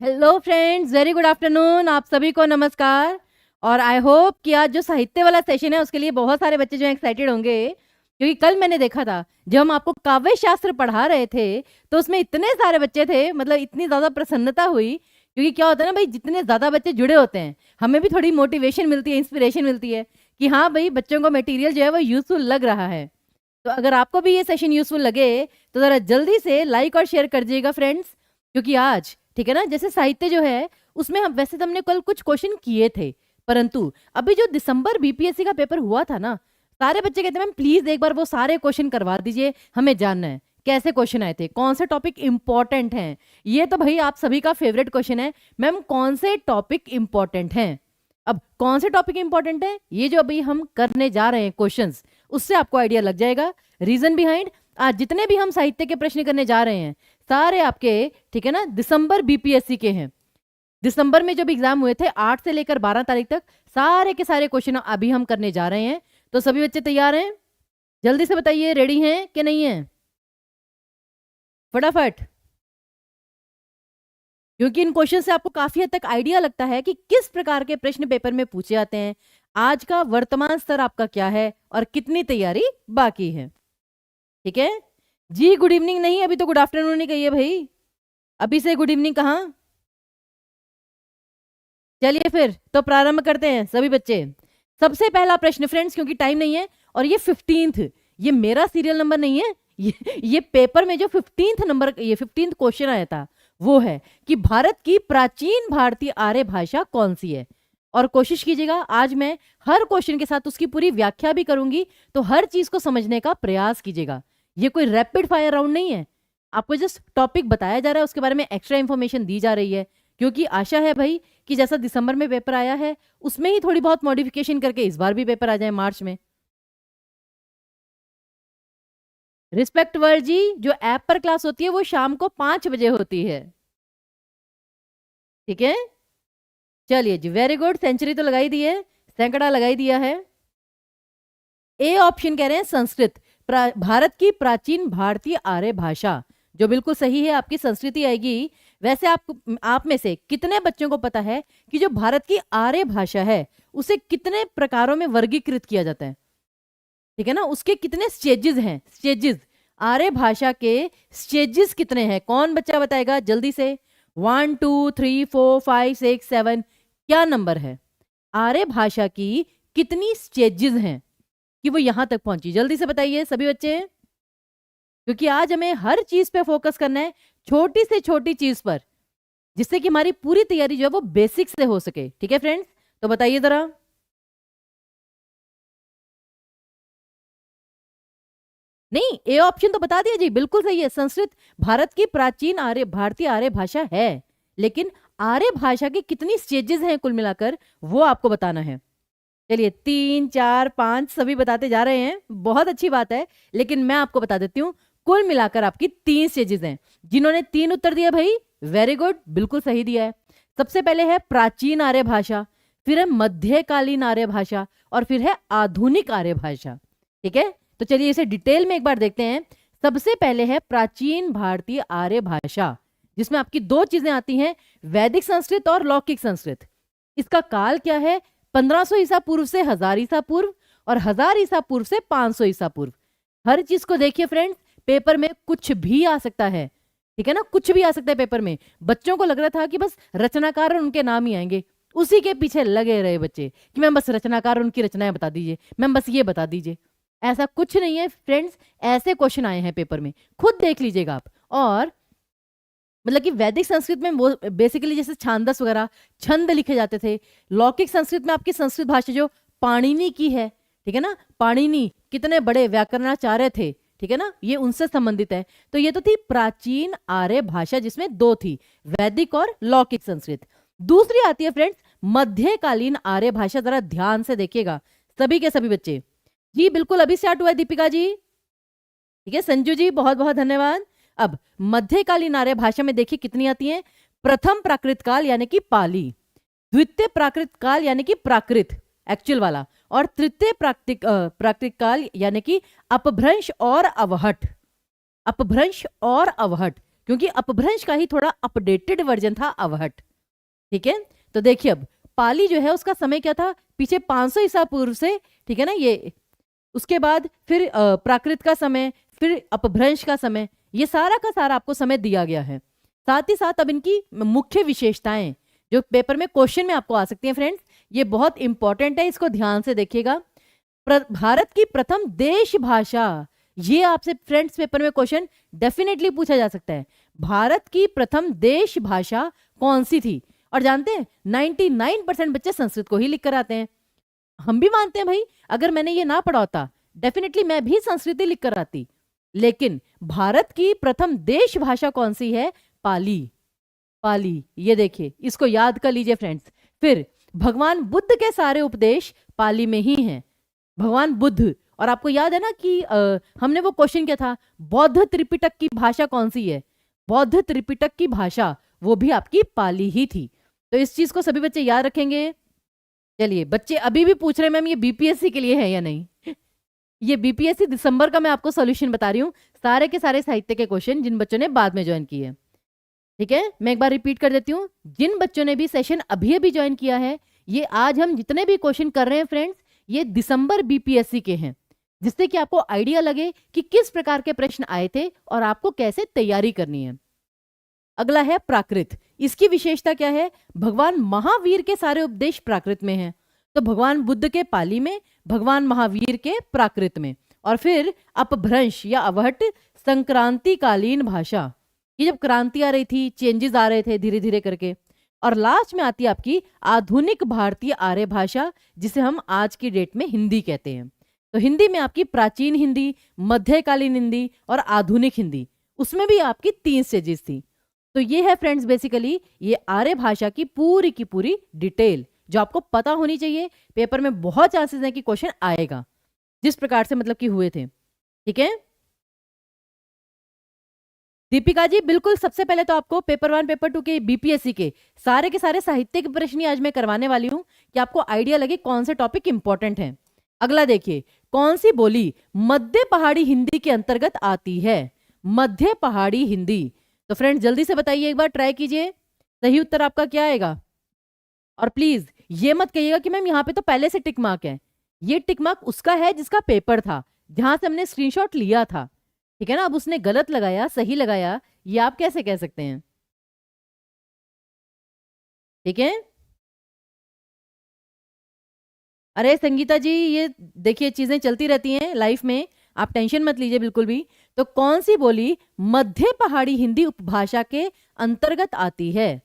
Hello friends, very good afternoon. आप सभी को नमस्कार। और आई होप कि आज जो साहित्य वाला सेशन है उसके लिए बहुत सारे बच्चे जो एक्साइटेड होंगे, क्योंकि कल मैंने देखा था जब हम आपको काव्य शास्त्र पढ़ा रहे थे तो उसमें इतने सारे बच्चे थे, मतलब इतनी ज़्यादा प्रसन्नता हुई। क्योंकि क्या होता है ना भाई, जितने ज़्यादा बच्चे जुड़े होते हैं हमें भी थोड़ी मोटिवेशन मिलती है, इंस्पिरेशन मिलती है कि हाँ भाई, बच्चों को मटेरियल जो है वो यूजफुल लग रहा है। तो अगर आपको भी ये सेशन यूजफुल लगे तो ज़रा जल्दी से लाइक और शेयर कर दीजिएगा फ्रेंड्स। क्योंकि आज ठीक है ना, जैसे साहित्य जो है उसमें हम वैसे तो हमने कल कुछ क्वेश्चन किए थे, परंतु अभी जो दिसंबर बीपीएससी का पेपर हुआ था ना, सारे बच्चे कहते हैं मैम प्लीज एक बार वो सारे क्वेश्चन करवा दीजिए, हमें जानना है कैसे क्वेश्चन आए थे, कौन से टॉपिक इंपॉर्टेंट हैं। ये तो भाई आप सभी का फेवरेट क्वेश्चन है, मैम कौन से टॉपिक इंपॉर्टेंट हैं। अब कौन से टॉपिक इंपॉर्टेंट है, ये जो अभी हम करने जा रहे हैं क्वेश्चंस, उससे आपको आइडिया लग जाएगा। रीजन बिहाइंड, आज जितने भी हम साहित्य के प्रश्न करने जा रहे हैं सारे आपके, ठीक है ना, दिसंबर बीपीएससी के हैं। दिसंबर में जब एग्जाम हुए थे 8 से लेकर 12 तारीख तक, सारे के सारे क्वेश्चन अभी हम करने जा रहे हैं। तो सभी बच्चे तैयार हैं? जल्दी से बताइए, रेडी हैं कि नहीं है, फटाफट। क्योंकि इन क्वेश्चन से आपको काफी हद तक आइडिया लगता है कि किस प्रकार के प्रश्न पेपर में पूछे जाते हैं, आज का वर्तमान स्तर आपका क्या है और कितनी तैयारी बाकी है। ठीक है जी, गुड इवनिंग नहीं, अभी तो गुड आफ्टरनून ही कही है भाई, अभी से गुड इवनिंग कहाँ। चलिए फिर तो प्रारंभ करते हैं सभी बच्चे। सबसे पहला प्रश्न फ्रेंड्स, क्योंकि टाइम नहीं है, और ये 15th, ये मेरा सीरियल नंबर नहीं है, ये पेपर में जो 15th नंबर, ये 15th क्वेश्चन आया था वो है कि भारत की प्राचीन भारतीय आर्य भाषा कौन सी है। और कोशिश कीजिएगा, आज मैं हर क्वेश्चन के साथ उसकी पूरी व्याख्या भी करूंगी, तो हर चीज को समझने का प्रयास कीजिएगा। ये कोई रैपिड फायर राउंड नहीं है, आपको जस्ट टॉपिक बताया जा रहा है, उसके बारे में एक्स्ट्रा इंफॉर्मेशन दी जा रही है। क्योंकि आशा है भाई कि जैसा दिसंबर में पेपर आया है उसमें ही थोड़ी बहुत मॉडिफिकेशन करके इस बार भी पेपर आ जाए मार्च में। रिस्पेक्ट वर्ल्ड जी, जो ऐप पर क्लास होती है वो शाम को 5 बजे होती है, ठीक है। चलिए जी, वेरी गुड, सेंचुरी तो लगाई दी है, सैकड़ा लगाई दिया है। ए ऑप्शन कह रहे हैं संस्कृत, भारत की प्राचीन भारतीय आर्य भाषा, जो बिल्कुल सही है, आपकी संस्कृति आएगी। वैसे आप में से कितने बच्चों को पता है कि जो भारत की आर्य भाषा है उसे कितने प्रकारों में वर्गीकृत किया जाता है, ठीक है ना, उसके कितने स्टेजेस हैं, स्टेजेस, आर्य भाषा के स्टेजेस कितने हैं, कौन बच्चा बताएगा जल्दी से। 1 2 3 4 5 6 7, क्या नंबर है, आर्य भाषा की कितनी स्टेजेस हैं कि वो यहां तक पहुंची, जल्दी से बताइए सभी बच्चे। क्योंकि आज हमें हर चीज पे फोकस करना है, छोटी से छोटी चीज पर, जिससे कि हमारी पूरी तैयारी जो है वो बेसिक से हो सके। ठीक है फ्रेंड्स, तो बताइए जरा। नहीं, ए ऑप्शन तो बता दिया जी, बिल्कुल सही है, संस्कृत भारत की प्राचीन आर्य भारतीय आर्य भाषा है, लेकिन आर्य भाषा की कितनी स्टेजेस हैं कुल मिलाकर वो आपको बताना है। चलिए 3 4 5 सभी बताते जा रहे हैं, बहुत अच्छी बात है, लेकिन मैं आपको बता देती हूँ कुल मिलाकर आपकी 3 स्टेजेस हैं। जिन्होंने 3 उत्तर दिया भाई, वेरी गुड, बिल्कुल सही दिया है। सबसे पहले है प्राचीन आर्य भाषा, फिर है मध्यकालीन आर्य भाषा, और फिर है आधुनिक आर्य भाषा। ठीक है, तो चलिए इसे डिटेल में एक बार देखते हैं। सबसे पहले है प्राचीन भारतीय आर्य भाषा, जिसमें आपकी 2 चीजें आती हैं, वैदिक संस्कृत और लौकिक संस्कृत। इसका काल क्या है, 1500 ईसा पूर्व से 1000 ईसा पूर्व, और 1000 ईसा पूर्व से 500 ईसा पूर्व। हर चीज को देखिए फ्रेंड्स, पेपर में कुछ भी आ सकता है, ठीक है ना, कुछ भी आ सकता है पेपर में। बच्चों को लग रहा था कि बस रचनाकार और उनके नाम ही आएंगे, उसी के पीछे लगे रहे बच्चे कि मैम बस रचनाकार और उनकी रचनाएं बता दीजिए, मैम बस ये बता दीजिए। ऐसा कुछ नहीं है फ्रेंड्स, ऐसे क्वेश्चन आए हैं पेपर में, खुद देख लीजिएगा आप। और मतलब कि वैदिक संस्कृत में वो बेसिकली जैसे छांदस वगैरह छंद लिखे जाते थे, लौकिक संस्कृत में आपकी संस्कृत भाषा जो पाणिनि की है, ठीक है ना, पाणिनि कितने बड़े व्याकरणाचार्य थे, ठीक है ना, ये उनसे संबंधित है। तो ये तो थी प्राचीन आर्य भाषा, जिसमें 2 थी, वैदिक और लौकिक संस्कृत। दूसरी आती है फ्रेंड्स मध्यकालीन आर्य भाषा, जरा ध्यान से देखिएगा सभी के सभी बच्चे। जी बिल्कुल, अभी स्टार्ट हुआ है दीपिका जी, ठीक है, संजू जी बहुत बहुत धन्यवाद। अब मध्यकालीन आर्य भाषा में देखिए कितनी आती हैं, प्रथम प्राकृत काल यानी कि पाली, द्वितीय प्राकृत काल यानी कि प्राकृत एक्चुअल वाला, और तृतीय प्राकृत काल यानी कि अपभ्रंश और अवहट, अपभ्रंश और अवहट। क्योंकि अपभ्रंश का ही थोड़ा अपडेटेड वर्जन था अवहट। ठीक है, तो देखिए अब पाली जो है उसका समय क्या था, पीछे 500 ईसा पूर्व से, ठीक है ना, ये उसके बाद फिर प्राकृत का समय, फिर अपभ्रंश का समय, ये सारा का सारा आपको समय दिया गया है। साथ ही साथ अब इनकी मुख्य विशेषताएं जो पेपर में क्वेश्चन में आपको आ सकती हैं फ्रेंड्स, ये बहुत इंपॉर्टेंट है, इसको ध्यान से देखिएगा। भारत की प्रथम देश भाषा, ये आपसे फ्रेंड्स पेपर में क्वेश्चन डेफिनेटली पूछा जा सकता है। भारत की प्रथम देश भाषा कौन सी थी? और जानते हैं 99% बच्चे संस्कृत को ही लिख कर आते हैं। हम भी मानते हैं भाई, अगर मैंने ये ना पढ़ा होता डेफिनेटली मैं भी संस्कृत ही लिख कर आती, लेकिन भारत की प्रथम देश भाषा कौन सी है? पाली। पाली, ये देखिए, इसको याद कर लीजिए फ्रेंड्स। फिर भगवान बुद्ध के सारे उपदेश पाली में ही हैं। भगवान बुद्ध, और आपको याद है ना कि हमने वो क्वेश्चन किया था, बौद्ध त्रिपिटक की भाषा कौन सी है? बौद्ध त्रिपिटक की भाषा वो भी आपकी पाली ही थी। तो इस चीज को सभी बच्चे याद रखेंगे। चलिए, बच्चे अभी भी पूछ रहे हैं मैम ये बीपीएससी के लिए है या नहीं। ये बीपीएससी दिसंबर का मैं आपको सॉल्यूशन बता रही हूँ, सारे के सारे साहित्य के क्वेश्चन जिन बच्चों ने बाद में ज्वाइन किए। ठीक है, मैं एक बार रिपीट कर देती हूँ, जिन बच्चों ने भी सेशन अभी अभी ज्वाइन किया है, ये आज हम जितने भी क्वेश्चन कर रहे हैं फ्रेंड्स, ये दिसंबर बीपीएससी के हैं, जिससे कि आपको आइडिया लगे कि किस प्रकार के प्रश्न आए थे और आपको कैसे तैयारी करनी है। अगला है प्राकृत। इसकी विशेषता क्या है? भगवान महावीर के सारे उपदेश प्राकृत में हैं। तो भगवान बुद्ध के पाली में, भगवान महावीर के प्राकृत में, और फिर अपभ्रंश या अवहट संक्रांतिकालीन भाषा, ये जब क्रांति आ रही थी, चेंजेस आ रहे थे धीरे धीरे करके। और लास्ट में आती है आपकी आधुनिक भारतीय आर्य भाषा, जिसे हम आज की डेट में हिंदी कहते हैं। तो हिंदी में आपकी प्राचीन हिंदी, मध्यकालीन हिंदी और आधुनिक हिंदी, उसमें भी आपकी 3 स्टेजेस थी। तो ये है फ्रेंड्स बेसिकली ये आर्य भाषा की पूरी डिटेल जो आपको पता होनी चाहिए। पेपर में बहुत चांसेस हैं कि क्वेश्चन आएगा, जिस प्रकार से मतलब कि हुए थे। ठीक है दीपिका जी, बिल्कुल। सबसे पहले तो आपको पेपर 1 पेपर 2 के बीपीएससी के सारे साहित्य के प्रश्न ही आज मैं करवाने वाली हूं कि आपको आइडिया लगे कौन से टॉपिक इंपॉर्टेंट हैं। अगला देखिए, कौन सी बोली मध्य पहाड़ी हिंदी के अंतर्गत आती है? मध्य पहाड़ी हिंदी। तो फ्रेंड्स जल्दी से बताइए, एक बार ट्राई कीजिए, सही उत्तर आपका क्या आएगा। और प्लीज ये मत कहिएगा कि मैम यहाँ पे तो पहले से टिक मार्क है। ये टिक मार्क उसका है जिसका पेपर था, जहां से हमने स्क्रीनशॉट लिया था। ठीक है ना, अब उसने गलत लगाया सही लगाया, ये आप कैसे कह सकते हैं? ठीक है, अरे संगीता जी, ये देखिए चीजें चलती रहती हैं लाइफ में, आप टेंशन मत लीजिए बिल्कुल भी। तो कौन सी बोली मध्य पहाड़ी हिंदी उपभाषा के अंतर्गत आती है?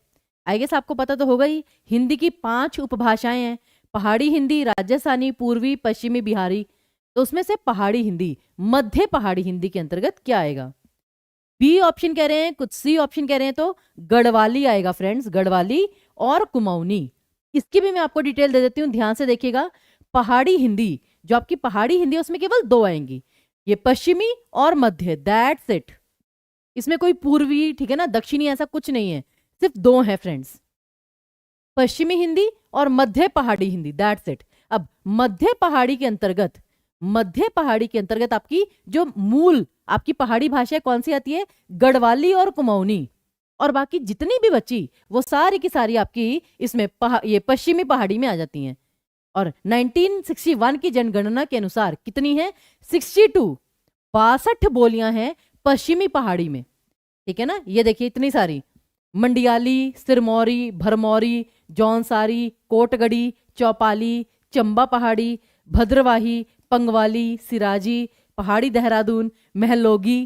आई गेस आपको पता तो होगा ही, हिंदी की 5 उपभाषाएं हैं, पहाड़ी हिंदी, राजस्थानी, पूर्वी, पश्चिमी, बिहारी। तो उसमें से पहाड़ी हिंदी, मध्य पहाड़ी हिंदी के अंतर्गत क्या आएगा? बी ऑप्शन कह रहे हैं, कुछ सी ऑप्शन कह रहे हैं, तो गढ़वाली आएगा फ्रेंड्स, गढ़वाली और कुमाऊनी। इसकी भी मैं आपको डिटेल दे देती हूँ, ध्यान से देखिएगा। पहाड़ी हिंदी, जो आपकी पहाड़ी हिंदी है उसमें केवल 2 आएंगी, ये पश्चिमी और मध्य, दैट्स इट। इसमें कोई पूर्वी, ठीक है ना, दक्षिणी, ऐसा कुछ नहीं है, सिर्फ 2 है फ्रेंड्स, पश्चिमी हिंदी और मध्य पहाड़ी हिंदी, दैट्स इट। अब मध्य पहाड़ी के अंतर्गत, मध्य पहाड़ी के अंतर्गत आपकी जो मूल आपकी पहाड़ी भाषा कौन सी आती है? गढ़वाली और कुमाऊनी। और बाकी जितनी भी बची वो सारी की सारी आपकी इसमें ये पश्चिमी पहाड़ी में आ जाती हैं। और 1961 की जनगणना के अनुसार कितनी है? 62, 62 बोलियां हैं पश्चिमी पहाड़ी में। ठीक है ना, ये देखिए इतनी सारी, मंडियाली, सिरमौरी, भरमौरी, जौनसारी, कोटगढ़ी, चौपाली, चंबा पहाड़ी, भद्रवाही, पंगवाली, सिराजी, पहाड़ी देहरादून, महलोगी।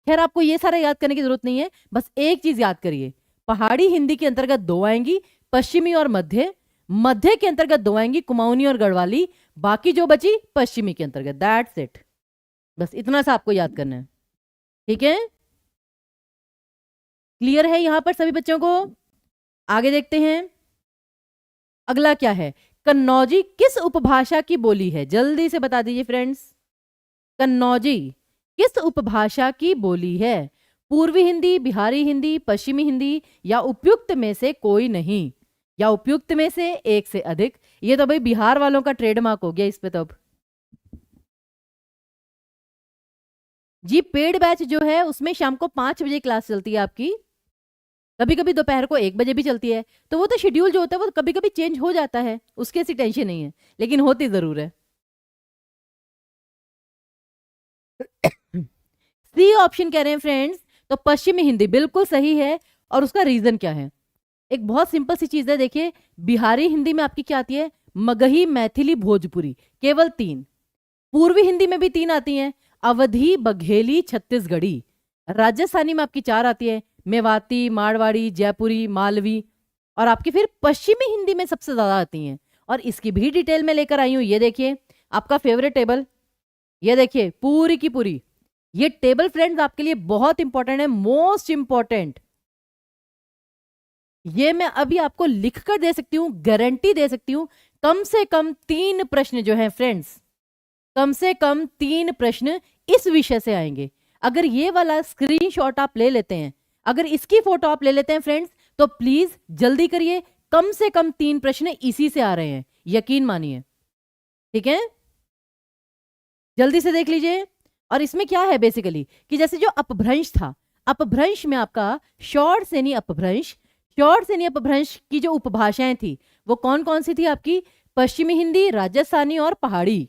खैर आपको ये सारा याद करने की जरूरत नहीं है, बस एक चीज याद करिए, पहाड़ी हिंदी के अंतर्गत 2 आएंगी, पश्चिमी और मध्य, मध्य के अंतर्गत 2 आएंगी, कुमाऊनी और गढ़वाली, बाकी जो बची पश्चिमी के अंतर्गत, दैट्स इट। बस इतना सा आपको याद करना है। ठीक है, क्लियर है यहां पर सभी बच्चों को? आगे देखते हैं, अगला क्या है? कन्नौजी किस उपभाषा की बोली है? जल्दी से बता दीजिए फ्रेंड्स, कन्नौजी किस उपभाषा की बोली है? पूर्वी हिंदी, बिहारी हिंदी, पश्चिमी हिंदी, या उपयुक्त में से कोई नहीं, या उपयुक्त में से एक से अधिक? ये तो भाई बिहार वालों का ट्रेडमार्क हो गया इस पे। तो अब जी पेड बैच जो है उसमें शाम को 5 बजे क्लास चलती है आपकी, कभी कभी दोपहर को 1 बजे भी चलती है, तो वो तो शेड्यूल जो होता है वो कभी कभी चेंज हो जाता है, उसकी ऐसी टेंशन नहीं है, लेकिन होती जरूर है। सी ऑप्शन कह रहे हैं फ्रेंड्स, तो पश्चिमी हिंदी बिल्कुल सही है। और उसका रीजन क्या है? एक बहुत सिंपल सी चीज है, देखिए बिहारी हिंदी में आपकी क्या आती है, मगही, मैथिली, भोजपुरी, केवल 3। पूर्वी हिंदी में भी 3 आती हैं, अवधी, बघेली, छत्तीसगढ़ी। राजस्थानी में आपकी 4 आती है, मेवाती, मारवाड़ी, जयपुरी, मालवी। और आपकी फिर पश्चिमी हिंदी में सबसे ज्यादा आती हैं, और इसकी भी डिटेल में लेकर आई हूं। ये देखिए आपका फेवरेट टेबल, ये देखिए पूरी की पूरी। ये टेबल फ्रेंड्स आपके लिए बहुत इंपॉर्टेंट है, मोस्ट इंपॉर्टेंट। ये मैं अभी आपको लिख कर दे सकती हूं, गारंटी दे सकती हूं, कम से कम 3 प्रश्न जो हैं फ्रेंड्स, कम से कम 3 प्रश्न इस विषय से आएंगे। अगर ये वाला स्क्रीनशॉट आप ले लेते हैं, अगर इसकी फोटो आप ले लेते हैं फ्रेंड्स, तो प्लीज जल्दी करिए, कम से कम 3 प्रश्न इसी से आ रहे हैं, यकीन मानिए। ठीक है, जल्दी से देख लीजिए। और इसमें क्या है बेसिकली कि जैसे जो अपभ्रंश था, अपभ्रंश में आपका शॉर्ट सेनी अपभ्रंश, शॉर्ट सेनी अपभ्रंश की जो उपभाषाएं थी वो कौन कौन सी थी आपकी, पश्चिमी हिंदी, राजस्थानी और पहाड़ी।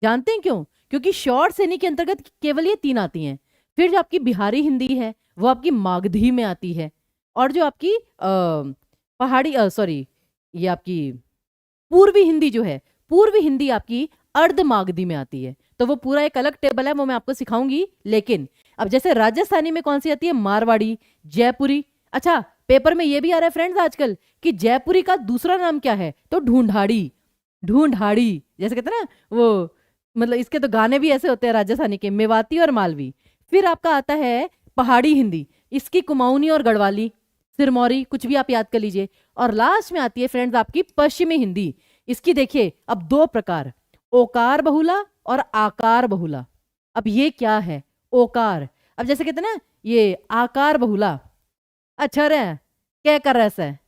जानते हैं क्यों? क्योंकि शॉर्ट सेनी के अंतर्गत केवल ये 3 आती हैं। फिर जो आपकी बिहारी हिंदी है वो आपकी मागधी में आती है, और जो आपकी पहाड़ी सॉरी ये आपकी पूर्वी हिंदी जो है, पूर्वी हिंदी आपकी अर्ध मागधी में आती है। तो वो पूरा एक अलग टेबल है, वो मैं आपको सिखाऊंगी। लेकिन अब जैसे राजस्थानी में कौन सी आती है, मारवाड़ी, जयपुरी। अच्छा, पेपर में ये भी आ रहा है फ्रेंड्स आजकल कि जयपुरी का दूसरा नाम क्या है, तो ढूंढाड़ी। ढूंढाड़ी जैसे कहते हैं ना वो, मतलब इसके तो गाने भी ऐसे होते हैं राजस्थानी के, मेवाती और मालवी। फिर आपका आता है पहाड़ी हिंदी, इसकी कुमाऊनी और गढ़वाली, सिरमौरी, कुछ भी आप याद कर लीजिए। और लास्ट में आती है फ्रेंड्स आपकी पश्चिमी हिंदी। इसकी देखिए अब 2 प्रकार, ओकार बहुला और आकार बहुला। अब ये क्या है ओकार? अब जैसे कहते हैं ना ये आकार बहुला, अच्छा रे क्या कर रहा है,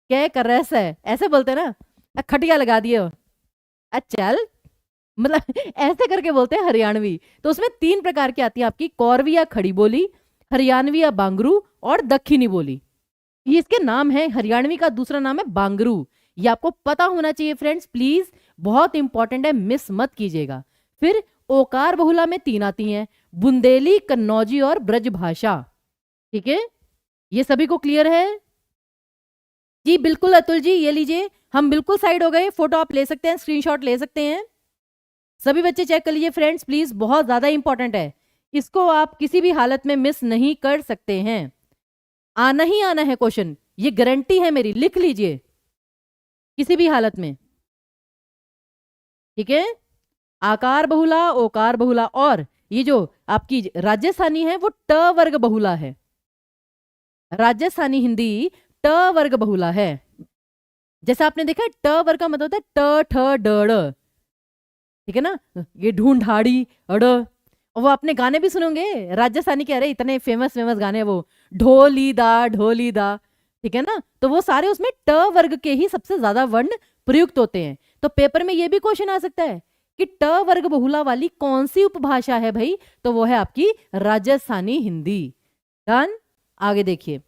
क्या कर रहा है, ऐसे बोलते हैं ना, खटिया लगा दिए हो, चल, मतलब ऐसे करके बोलते हैं हरियाणवी। तो उसमें 3 प्रकार की आती है आपकी, कौरवी या खड़ी बोली, हरियाणवी या बांगरू, और दक्षिणी बोली। ये इसके नाम है, हरियाणवी का दूसरा नाम है बांगरू। ये आपको पता होना चाहिए फ्रेंड्स, प्लीज, बहुत इंपॉर्टेंट है, मिस मत कीजिएगा। फिर ओकार बहुला में 3 आती हैं, बुंदेली, कन्नौजी और ब्रज भाषा। ठीक है, ये सभी को क्लियर है? जी बिल्कुल अतुल जी, ये लीजिए, हम बिल्कुल साइड हो गए, फोटो आप ले सकते हैं, स्क्रीनशॉट ले सकते हैं। सभी बच्चे चेक कर लीजिए फ्रेंड्स, प्लीज, बहुत ज्यादा इंपॉर्टेंट है, इसको आप किसी भी हालत में मिस नहीं कर सकते हैं। आना ही आना है क्वेश्चन, ये गारंटी है मेरी, लिख लीजिए, किसी भी हालत में। ठीक है, आकार बहुला, ओकार बहुला, और ये जो आपकी राजस्थानी है वो ट वर्ग बहुला है। राजस्थानी हिंदी ट वर्ग बहुला है। जैसे आपने देखा ट वर्ग का मतलब होता है ट ठ ड ड़, ठीक है ना, ये ढूंढाड़ी अड़। और वो आपने गाने भी सुनोगे राजस्थानी के, अरे इतने फेमस फेमस गाने, वो ढोली दा ढोली दा, ठीक है ना, तो वो सारे उसमें ट वर्ग के ही सबसे ज्यादा वर्ण प्रयुक्त होते हैं। तो पेपर में ये भी क्वेश्चन आ सकता है कि ट वर्ग बहुला वाली कौन सी उपभाषा है भाई, तो वो है आपकी राजस्थानी हिंदी। डन, आगे देखिए।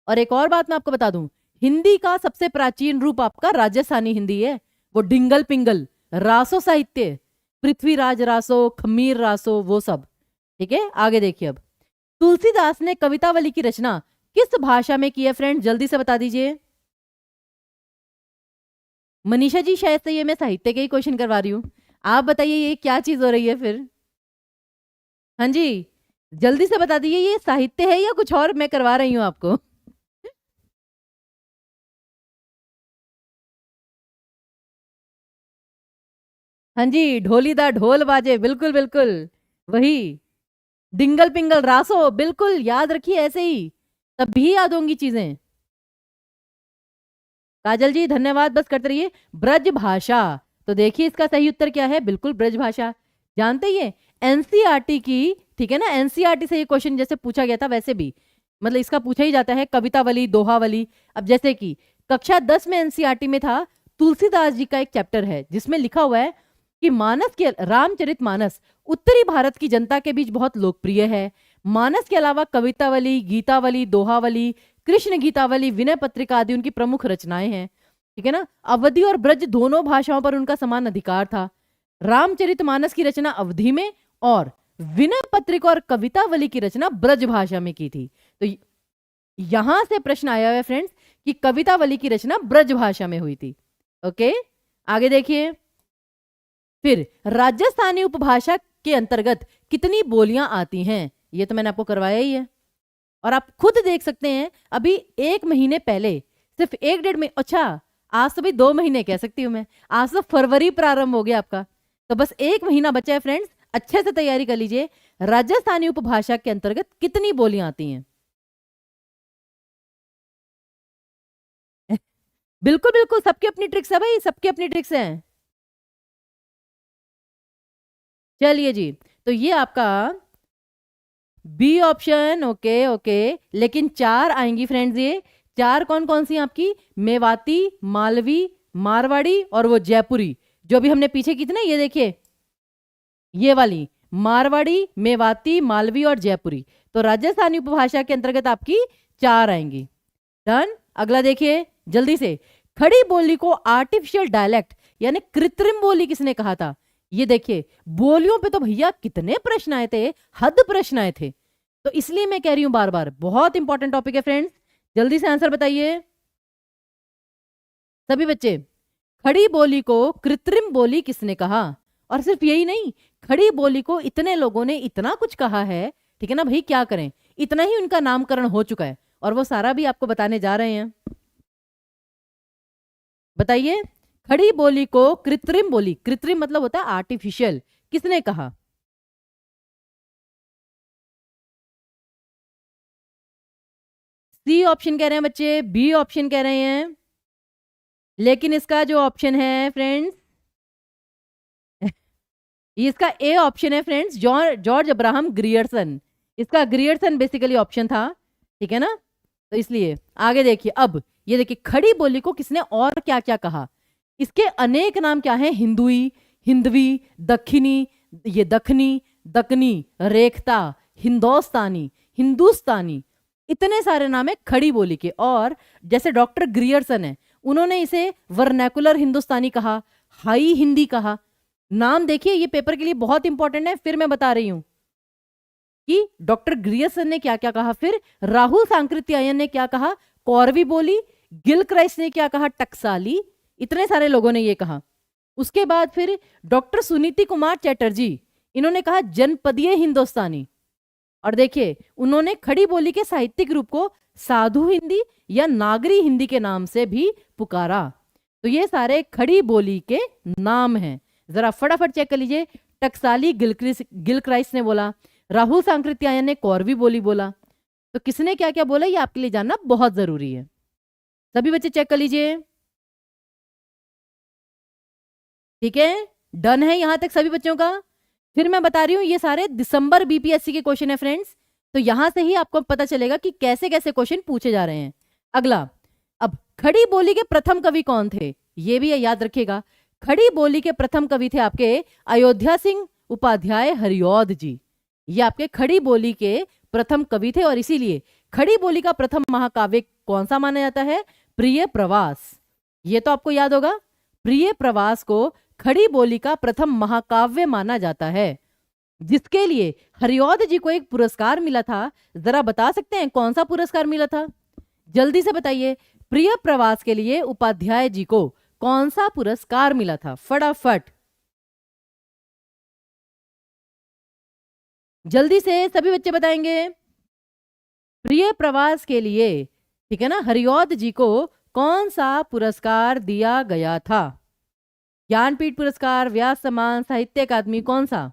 और एक और बात मैं आपको बता दूं, हिंदी का सबसे प्राचीन रूप आपका राजस्थानी हिंदी है, वो डिंगल पिंगल, रासो साहित्य, पृथ्वीराज रासो, खमीर रासो, वो सब। ठीक है, आगे देखिए। अब तुलसीदास ने कवितावली की रचना किस भाषा में की है फ्रेंड, जल्दी से बता दीजिए। मनीषा जी शायद से ये मैं साहित्य के ही क्वेश्चन करवा रही हूँ, आप बताइए ये क्या चीज हो रही है फिर। हाँ जी, जल्दी से बता दीजिए ये साहित्य है या कुछ और मैं करवा रही हूँ आपको। हाँ जी, ढोली दा ढोल बाजे, बिल्कुल बिल्कुल वही। डिंगल पिंगल रासो, बिल्कुल याद रखिए, ऐसे ही तभी याद होंगी चीजें। काजल जी धन्यवाद, बस करते रहिए। ब्रज भाषा, तो देखिए इसका सही उत्तर क्या है, बिल्कुल ब्रज भाषा। जानते ही एनसीईआरटी की, ठीक है ना, एनसीईआरटी से ये क्वेश्चन जैसे पूछा गया था वैसे भी मतलब इसका पूछा ही जाता है, कवितावली, दोहावली। अब जैसे कि कक्षा 10 में एनसीईआरटी में था, तुलसीदास जी का एक चैप्टर है जिसमें लिखा हुआ है कि मानस के रामचरितमानस उत्तरी भारत की जनता के बीच बहुत लोकप्रिय है। मानस के अलावा कवितावली, गीतावली, दोहावली, कृष्ण गीतावली, विनय पत्रिका आदि उनकी प्रमुख रचनाएं हैं। ठीक है ना। अवधी और ब्रज दोनों भाषाओं पर उनका समान अधिकार था। रामचरितमानस की रचना अवधी में और विनय पत्रिका और कवितावली की रचना ब्रज भाषा में की थी। तो यहां से प्रश्न आया है फ्रेंड्स कि कवितावली की रचना ब्रज भाषा में हुई थी। ओके, आगे देखिए। फिर राजस्थानी उपभाषा के अंतर्गत कितनी बोलियां आती हैं? ये तो मैंने आपको करवाया ही है और आप खुद देख सकते हैं। अभी 1 महीने पहले, सिर्फ 1-1.5 महीने, अच्छा आज तो भाई 2 महीने कह सकती हूं मैं, आज तो फरवरी प्रारंभ हो गया आपका, तो बस 1 महीना बचा है फ्रेंड्स। अच्छे से तैयारी कर लीजिए। राजस्थानी उपभाषा के अंतर्गत कितनी बोलियां आती हैं? बिल्कुल बिल्कुल, सबकी अपनी ट्रिक्स है भाई, सबकी अपनी ट्रिक्स हैं। चलिए जी, तो ये आपका बी ऑप्शन। ओके ओके, लेकिन 4 आएंगी फ्रेंड्स। ये 4 कौन कौन सी आपकी? मेवाती, मालवी, मारवाड़ी और वो जयपुरी, जो भी हमने पीछे की थी ना, ये देखिए ये वाली मारवाड़ी, मेवाती, मालवी और जयपुरी। तो राजस्थानी उपभाषा के अंतर्गत आपकी 4 आएंगी। डन। अगला देखिए जल्दी से। खड़ी बोली को आर्टिफिशियल डायलेक्ट यानी कृत्रिम बोली किसने कहा था? ये देखिए, बोलियों पे तो भैया कितने प्रश्न आए थे, हद प्रश्न आए थे, तो इसलिए मैं कह रही हूं बार बार, बहुत इंपॉर्टेंट टॉपिक है फ्रेंड्स। जल्दी से आंसर बताइए सभी बच्चे। खड़ी बोली को कृत्रिम बोली किसने कहा? और सिर्फ यही नहीं, खड़ी बोली को इतने लोगों ने इतना कुछ कहा है, ठीक है ना भाई, क्या करें, इतना ही उनका नामकरण हो चुका है और वो सारा भी आपको बताने जा रहे हैं। बताइए, खड़ी बोली को कृत्रिम बोली, कृत्रिम मतलब होता है आर्टिफिशियल, किसने कहा? सी ऑप्शन कह रहे हैं बच्चे, बी ऑप्शन कह रहे हैं, लेकिन इसका जो ऑप्शन है फ्रेंड्स, इसका ए ऑप्शन है फ्रेंड्स, जॉर्ज अब्राहम ग्रियर्सन। इसका ग्रियर्सन बेसिकली ऑप्शन था, ठीक है ना। तो इसलिए आगे देखिए। अब ये देखिए, खड़ी बोली को किसने और क्या क्या कहा? इसके अनेक नाम क्या हैं? हिंदुई, हिंदवी, दक्षिणी, ये दखनी, दकनी, रेखता, हिंदुस्तानी, हिंदुस्तानी, इतने सारे नाम है खड़ी बोली के। और जैसे डॉक्टर ग्रियर्सन है, उन्होंने इसे वर्नैकुलर हिंदुस्तानी कहा, हाई हिंदी कहा। नाम देखिए, ये पेपर के लिए बहुत इंपॉर्टेंट है। फिर मैं बता रही हूं कि डॉक्टर ग्रियर्सन ने क्या क्या कहा। फिर राहुल सांकृत्यायन ने क्या कहा? कौरवी बोली। गिल क्राइस्ट ने क्या कहा? टकसाली। इतने सारे लोगों ने ये कहा। उसके बाद फिर डॉक्टर सुनीति कुमार चैटर्जी, इन्होंने कहा जनपदीय हिंदुस्तानी। और देखिए, उन्होंने खड़ी बोली के साहित्यिक रूप को साधु हिंदी या नागरी हिंदी के नाम से भी पुकारा। तो ये सारे खड़ी बोली के नाम हैं। जरा फटाफट चेक कर लीजिए। टकसाली गिल क्राइस्ट ने बोला, राहुल सांकृत्यायन ने कौरवी बोली बोला। तो किसने क्या क्या बोला, ये आपके लिए जानना बहुत जरूरी है। सभी बच्चे चेक कर लीजिए। ठीक है, डन है यहां तक सभी बच्चों का। फिर मैं बता रही हूं, ये सारे दिसंबर बीपीएससी के क्वेश्चन है फ्रेंड्स, तो यहां से ही आपको पता चलेगा कि कैसे कैसे क्वेश्चन पूछे जा रहे हैं। अगला, अब खड़ी बोली के प्रथम कवि कौन थे? ये भी याद रखिएगा। खड़ी बोली के प्रथम कवि थे आपके अयोध्या सिंह उपाध्याय हरिऔध जी। ये आपके खड़ी बोली के प्रथम कवि थे और इसीलिए खड़ी बोली का प्रथम महाकाव्य कौन सा माना जाता है? प्रिय प्रवास। ये तो आपको याद होगा। प्रिय प्रवास को खड़ी बोली का प्रथम महाकाव्य माना जाता है, जिसके लिए हरिऔध जी को एक पुरस्कार मिला था। जरा बता सकते हैं कौन सा पुरस्कार मिला था? जल्दी से बताइए। प्रिय प्रवास के लिए उपाध्याय जी को कौन सा पुरस्कार मिला था? फटाफट जल्दी से सभी बच्चे बताएंगे। प्रिय प्रवास के लिए, ठीक है ना, हरिऔध जी को कौन सा पुरस्कार दिया गया था? ज्ञानपीठ पुरस्कार, व्यास सम्मान, साहित्य अकादमी, कौन सा?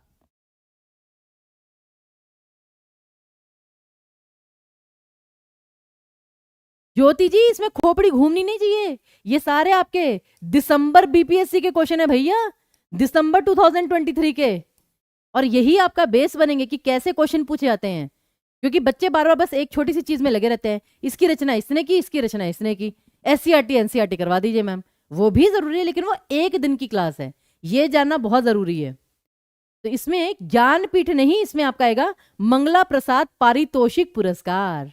ज्योति जी, इसमें खोपड़ी घूमनी नहीं चाहिए। ये सारे आपके दिसंबर बीपीएससी के क्वेश्चन है भैया, दिसंबर 2023 के। और यही आपका बेस बनेंगे कि कैसे क्वेश्चन पूछे जाते हैं, क्योंकि बच्चे बार बार बस एक छोटी सी चीज में लगे रहते हैं। इसकी रचना इसने की, इसकी रचना इसने की। एससीईआरटी एनसीईआरटी करवा दीजिए मैम, वो भी जरूरी है, लेकिन वो एक दिन की क्लास है, ये जानना बहुत जरूरी है। तो इसमें ज्ञानपीठ नहीं, इसमें आपका आएगा मंगला प्रसाद पारितोषिक पुरस्कार।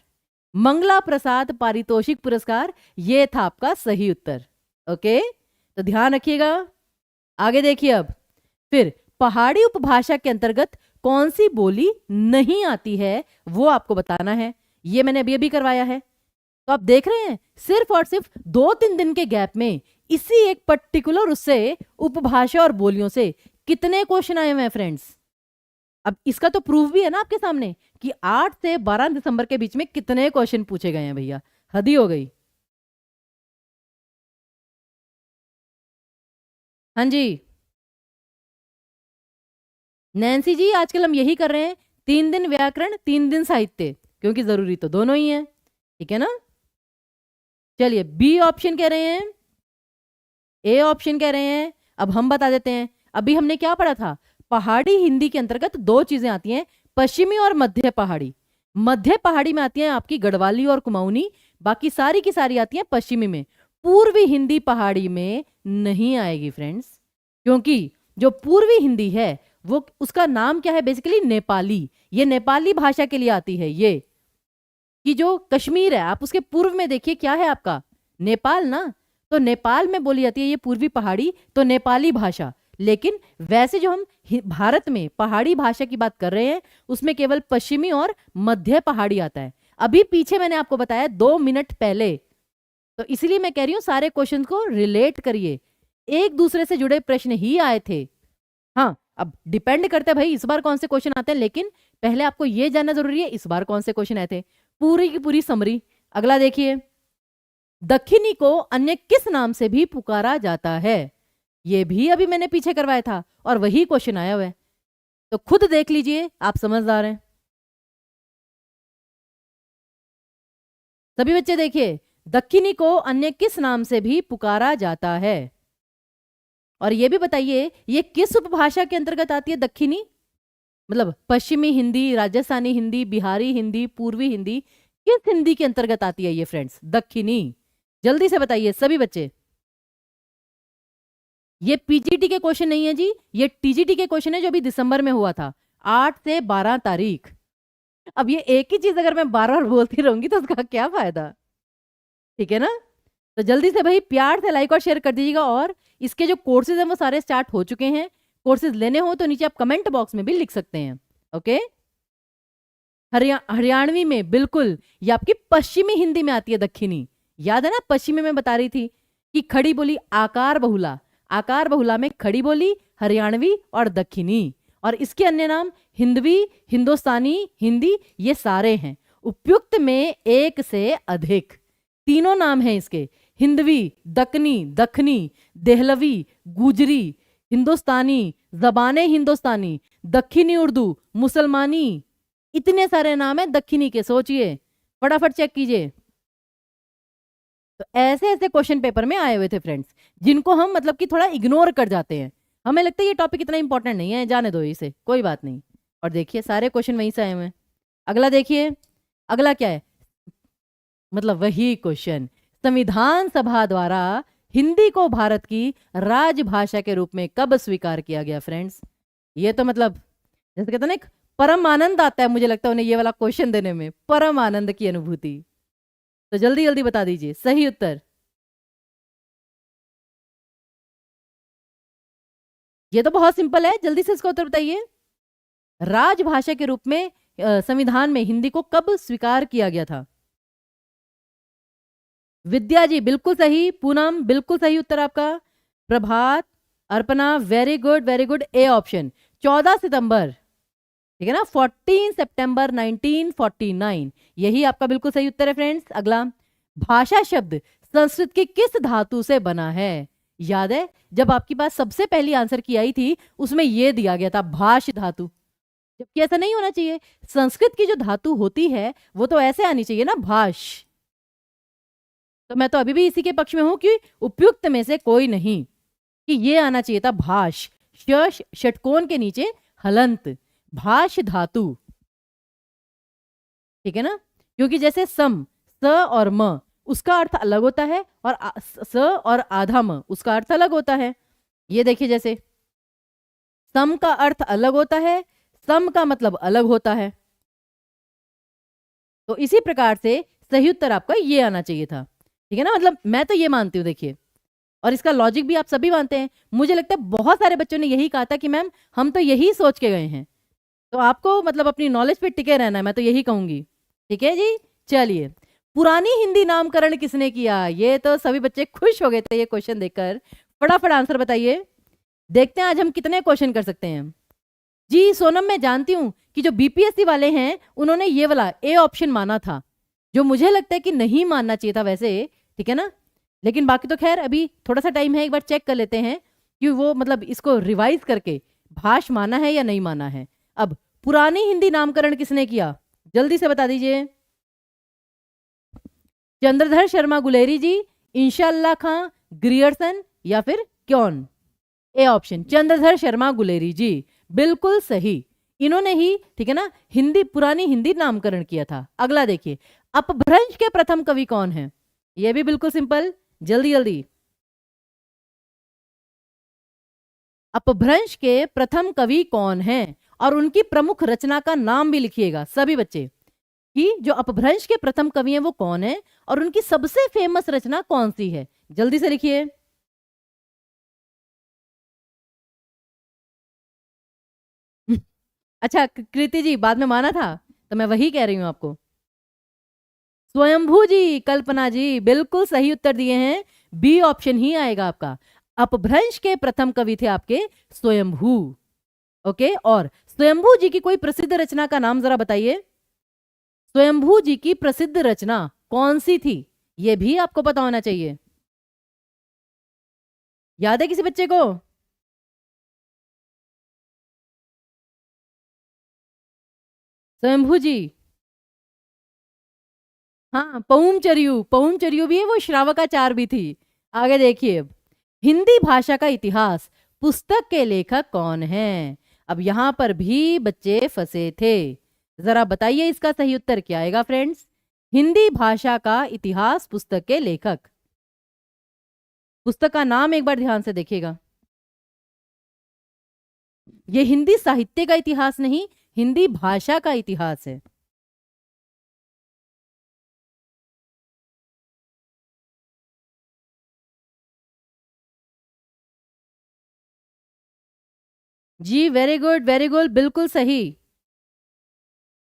मंगला प्रसाद पारितोषिक पुरस्कार, ये था आपका सही उत्तर। ओके, तो ध्यान रखिएगा। आगे देखिए अब, फिर पहाड़ी उपभाषा के अंतर्गत कौन सी बोली नहीं आती है, वो आपको बताना है। ये मैंने अभी अभी करवाया है। तो आप देख रहे हैं सिर्फ और सिर्फ 2-3 दिन के गैप में इसी एक पर्टिकुलर उससे उपभाषा और बोलियों से कितने क्वेश्चन आए हुए हैं फ्रेंड्स। अब इसका तो प्रूफ भी है ना आपके सामने कि 8 से 12 दिसंबर के बीच में कितने क्वेश्चन पूछे गए हैं भैया, हद ही हो गई। हाँ जी नैन्सी जी, आजकल हम यही कर रहे हैं, 3 दिन व्याकरण 3 दिन साहित्य, क्योंकि जरूरी तो दोनों ही है। ठीक है ना। चलिए, बी ऑप्शन कह रहे हैं, ए ऑप्शन कह रहे हैं। अब हम बता देते हैं, अभी हमने क्या पढ़ा था, पहाड़ी हिंदी के अंतर्गत 2 चीजें आती हैं, पश्चिमी और मध्य पहाड़ी। मध्य पहाड़ी में आती है आपकी गढ़वाली और कुमाऊनी, बाकी सारी की सारी आती हैं पश्चिमी में। पूर्वी हिंदी पहाड़ी में नहीं आएगी फ्रेंड्स, क्योंकि जो पूर्वी हिंदी है वो उसका नाम क्या है, बेसिकली नेपाली। ये नेपाली भाषा के लिए आती है। ये कि जो कश्मीर है, आप उसके पूर्व में देखिए क्या है आपका, नेपाल ना। तो नेपाल में बोली जाती है ये पूर्वी पहाड़ी, तो नेपाली भाषा। लेकिन वैसे जो हम भारत में पहाड़ी भाषा की बात कर रहे हैं, उसमें केवल पश्चिमी और मध्य पहाड़ी आता है। अभी पीछे मैंने आपको बताया 2 मिनट पहले, तो इसलिए मैं कह रही हूं सारे क्वेश्चन को रिलेट करिए, एक दूसरे से जुड़े प्रश्न ही आए थे। हाँ, अब डिपेंड करते हैं भाई इस बार कौन से क्वेश्चन आते हैं, लेकिन पहले आपको यह जानना जरूरी है इस बार कौन से क्वेश्चन आए थे। पूरी की पूरी समरी। अगला देखिए, दक्षिणी को अन्य किस नाम से भी पुकारा जाता है, ये भी अभी मैंने पीछे करवाया था और वही क्वेश्चन आया हुआ है, तो खुद देख लीजिए, आप समझदार हैं। सभी बच्चे देखिए, दक्षिणी को अन्य किस नाम से भी पुकारा जाता है, और ये भी बताइए ये किस उपभाषा के अंतर्गत आती है दक्षिणी, मतलब पश्चिमी हिंदी, राजस्थानी हिंदी, बिहारी हिंदी, पूर्वी हिंदी, किस हिंदी के अंतर्गत आती है ये फ्रेंड्स दक्षिणी? जल्दी से बताइए सभी बच्चे। ये पीजीटी के क्वेश्चन नहीं है जी, ये टीजीटी के क्वेश्चन है जो अभी दिसंबर में हुआ था, 8 से 12 तारीख। अब ये एक ही चीज अगर मैं बार बार बोलती रहूंगी तो उसका क्या फायदा। ठीक है ना। तो जल्दी से भाई प्यार से लाइक और शेयर कर दीजिएगा, और इसके जो कोर्सेज हैं वो सारे स्टार्ट हो चुके हैं। कोर्सेज लेने हो तो नीचे आप कमेंट बॉक्स में भी लिख सकते हैं। ओके, हरियाणवी में बिल्कुल, ये आपकी पश्चिमी हिंदी में आती है दक्षिणी। याद है ना, पश्चिमी में बता रही थी कि खड़ी बोली आकार बहुला, आकार बहुला में खड़ी बोली, हरियाणवी और दक्षिणी, और इसके अन्य नाम हिंदवी, हिंदुस्तानी, हिंदी, ये सारे हैं। उपयुक्त में एक से अधिक 3 नाम हैं इसके, हिंदवी, दक्कनी, दखनी, देहलवी, गुजरी, हिंदुस्तानी, जबाने हिंदुस्तानी, दक्षिणी उर्दू, मुसलमानी, इतने सारे नाम हैं दक्षिणी के, सोचिए, फटाफट चेक कीजिए। तो ऐसे ऐसे क्वेश्चन पेपर में आए हुए थे फ्रेंड्स, जिनको हम मतलब कि थोड़ा इग्नोर कर जाते हैं, हमें लगता है ये टॉपिक इतना इंपॉर्टेंट नहीं है, जाने दो इसे, कोई बात नहीं। और देखिए सारे क्वेश्चन वहीं से आए हुए हैं। अगला देखिए, अगला क्या है, मतलब वही क्वेश्चन, संविधान सभा द्वारा हिंदी को भारत की राजभाषा के रूप में कब स्वीकार किया गया फ्रेंड्स? ये तो मतलब जैसे कहते हैं ना, एक परम आनंद आता है, मुझे लगता है उन्हें ये वाला क्वेश्चन देने में, परम आनंद की अनुभूति। तो जल्दी जल्दी बता दीजिए सही उत्तर। ये तो बहुत सिंपल है, जल्दी से इसका उत्तर बताइए। राजभाषा के रूप में संविधान में हिंदी को कब स्वीकार किया गया था? विद्या जी बिल्कुल सही, पूनम बिल्कुल सही उत्तर आपका, प्रभात, अर्पणा very good very good, A option 14 सितंबर, ठीक है ना, 14 सितंबर 1949, यही आपका बिल्कुल सही उत्तर है फ्रेंड्स। अगला, भाषा शब्द संस्कृत के किस धातु से बना है? याद है जब आपके पास सबसे पहली आंसर की आई थी उसमें यह दिया गया था भाष धातु, जबकि ऐसा नहीं होना चाहिए। संस्कृत की जो धातु होती है वो तो ऐसे आनी चाहिए ना, भाष। तो मैं तो अभी भी इसी के पक्ष में हूं कि उपयुक्त में से कोई नहीं, कि ये आना चाहिए था भाष, षटकोण के नीचे हलंत, भाष धातु। ठीक है ना, क्योंकि जैसे सम, स और म, उसका अर्थ अलग होता है, और स और आधा म उसका अर्थ अलग होता है। ये देखिए जैसे सम का अर्थ अलग होता है, सम का मतलब अलग होता है। तो इसी प्रकार से सही उत्तर आपका ये आना चाहिए था, ठीक है ना। मतलब मैं तो ये मानती हूँ, देखिए, और इसका लॉजिक भी आप सभी मानते हैं। मुझे लगता है बहुत सारे बच्चों ने यही कहा था कि मैम हम तो यही सोच के गए हैं। तो आपको मतलब अपनी नॉलेज पे टिके रहना है, मैं तो यही कहूंगी। ठीक है जी, चलिए। पुरानी हिंदी नामकरण किसने किया? ये तो सभी बच्चे खुश हो गए थे ये क्वेश्चन देखकर। फटाफट आंसर बताइए, देखते हैं आज हम कितने क्वेश्चन कर सकते हैं। जी सोनम, मैं जानती हूं कि जो बीपीएससी वाले हैं उन्होंने ये वाला ए ऑप्शन माना था, जो मुझे लगता है कि नहीं मानना चाहिए था वैसे, ठीक है ना। लेकिन बाकी तो खैर अभी थोड़ा सा टाइम है, एक बार चेक कर लेते हैं कि वो मतलब इसको रिवाइज करके भाष माना है या नहीं माना है। अब पुरानी हिंदी नामकरण किसने किया, जल्दी से बता दीजिए। चंद्रधर शर्मा गुलेरी जी, इंशाअल्लाह खां, ग्रियर्सन या फिर क्योन? ए ऑप्शन चंद्रधर शर्मा गुलेरी जी, बिल्कुल सही। इन्होंने ही, ठीक है ना, हिंदी पुरानी हिंदी नामकरण किया था। अगला देखिए, अपभ्रंश के प्रथम कवि कौन है? यह भी बिल्कुल सिंपल, जल्दी जल्दी। अपभ्रंश के प्रथम कवि कौन है और उनकी प्रमुख रचना का नाम भी लिखिएगा सभी बच्चे, कि जो अपभ्रंश के प्रथम कवि हैं वो कौन है और उनकी सबसे फेमस रचना कौन सी है, जल्दी से लिखिए। अच्छा कृति जी, बाद में माना था तो मैं वही कह रही हूं आपको। स्वयंभू जी, कल्पना जी, बिल्कुल सही उत्तर दिए हैं। बी ऑप्शन ही आएगा आपका। अपभ्रंश के प्रथम कवि थे आपके स्वयंभू। ओके, और स्वयंभू जी की कोई प्रसिद्ध रचना का नाम जरा बताइए। स्वयंभू जी की प्रसिद्ध रचना कौन सी थी, यह भी आपको पता होना चाहिए। याद है किसी बच्चे को? स्वयंभू जी, हाँ, पहुमचरियू, पहुमचरियू भी है, वो श्रावकाचार भी थी। आगे देखिए, अब हिंदी भाषा का इतिहास पुस्तक के लेखक कौन हैं? अब यहां पर भी बच्चे फंसे थे, जरा बताइए इसका सही उत्तर क्या आएगा फ्रेंड्स। हिंदी भाषा का इतिहास पुस्तक के लेखक, पुस्तक का नाम एक बार ध्यान से देखिएगा। ये हिंदी साहित्य का इतिहास नहीं, हिंदी भाषा का इतिहास है। जी वेरी गुड, वेरी गुड, बिल्कुल सही।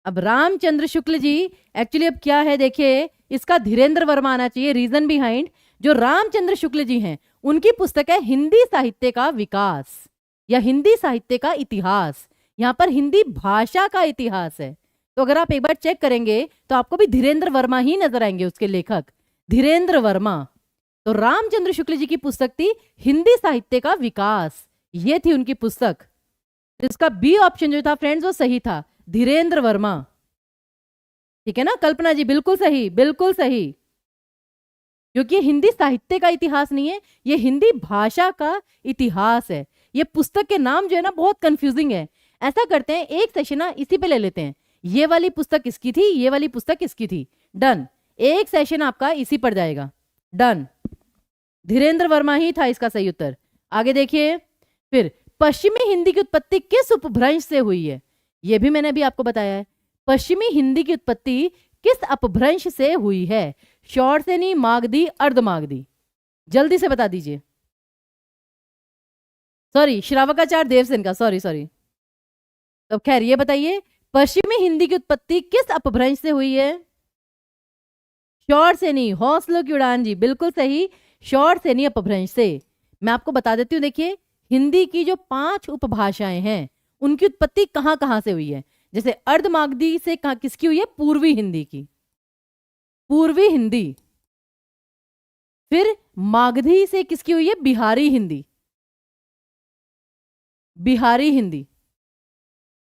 अब रामचंद्र शुक्ल जी, एक्चुअली अब क्या है देखिए, इसका धीरेन्द्र वर्मा आना चाहिए। रीजन बिहाइंड, जो रामचंद्र शुक्ल जी हैं उनकी पुस्तक है हिंदी साहित्य का विकास या हिंदी साहित्य का इतिहास। यहां पर हिंदी भाषा का इतिहास है। तो अगर आप एक बार चेक करेंगे तो आपको भी धीरेन्द्र वर्मा ही नजर आएंगे, उसके लेखक धीरेन्द्र वर्मा। तो रामचंद्र शुक्ल जी की पुस्तक थी हिंदी साहित्य का विकास, ये थी उनकी पुस्तक। इसका बी ऑप्शन जो था फ्रेंड्स वो सही था, धीरेन्द्र वर्मा। ठीक है ना कल्पना जी, बिल्कुल सही, बिल्कुल सही। क्योंकि ये हिंदी साहित्य का इतिहास नहीं है, ये हिंदी भाषा का इतिहास है। ये पुस्तक के नाम जो है ना बहुत कंफ्यूजिंग है। ऐसा करते हैं, एक सेशन ना इसी पे ले लेते हैं, ये वाली पुस्तक किसकी थी, ये वाली पुस्तक किसकी थी, डन। एक सेशन आपका इसी पर जाएगा, डन। धीरेन्द्र वर्मा ही था इसका सही उत्तर। आगे देखिए, फिर पश्चिमी हिंदी की उत्पत्ति किस उपभ्रंश से हुई है? यह भी मैंने अभी आपको बताया है। पश्चिमी हिंदी की उत्पत्ति किस अपभ्रंश से हुई है? शौरसेनी, मागधी, अर्धमागधी, जल्दी से बता दीजिए। सॉरी, श्रावकाचार, देवसेन का, सॉरी सॉरी। तो खैर ये बताइए, पश्चिमी हिंदी की उत्पत्ति किस अपभ्रंश से हुई है? शौरसेनी, हौसलों की उड़ान जी, बिल्कुल सही, शौरसेनी अपभ्रंश से। मैं आपको बता देती हूँ, देखिए हिंदी की जो 5 उपभाषाएं हैं उनकी उत्पत्ति कहां कहां से हुई है। जैसे अर्धमागधी से किसकी हुई है? पूर्वी हिंदी की, पूर्वी हिंदी। फिर मागधी से किसकी हुई है? बिहारी हिंदी, बिहारी हिंदी।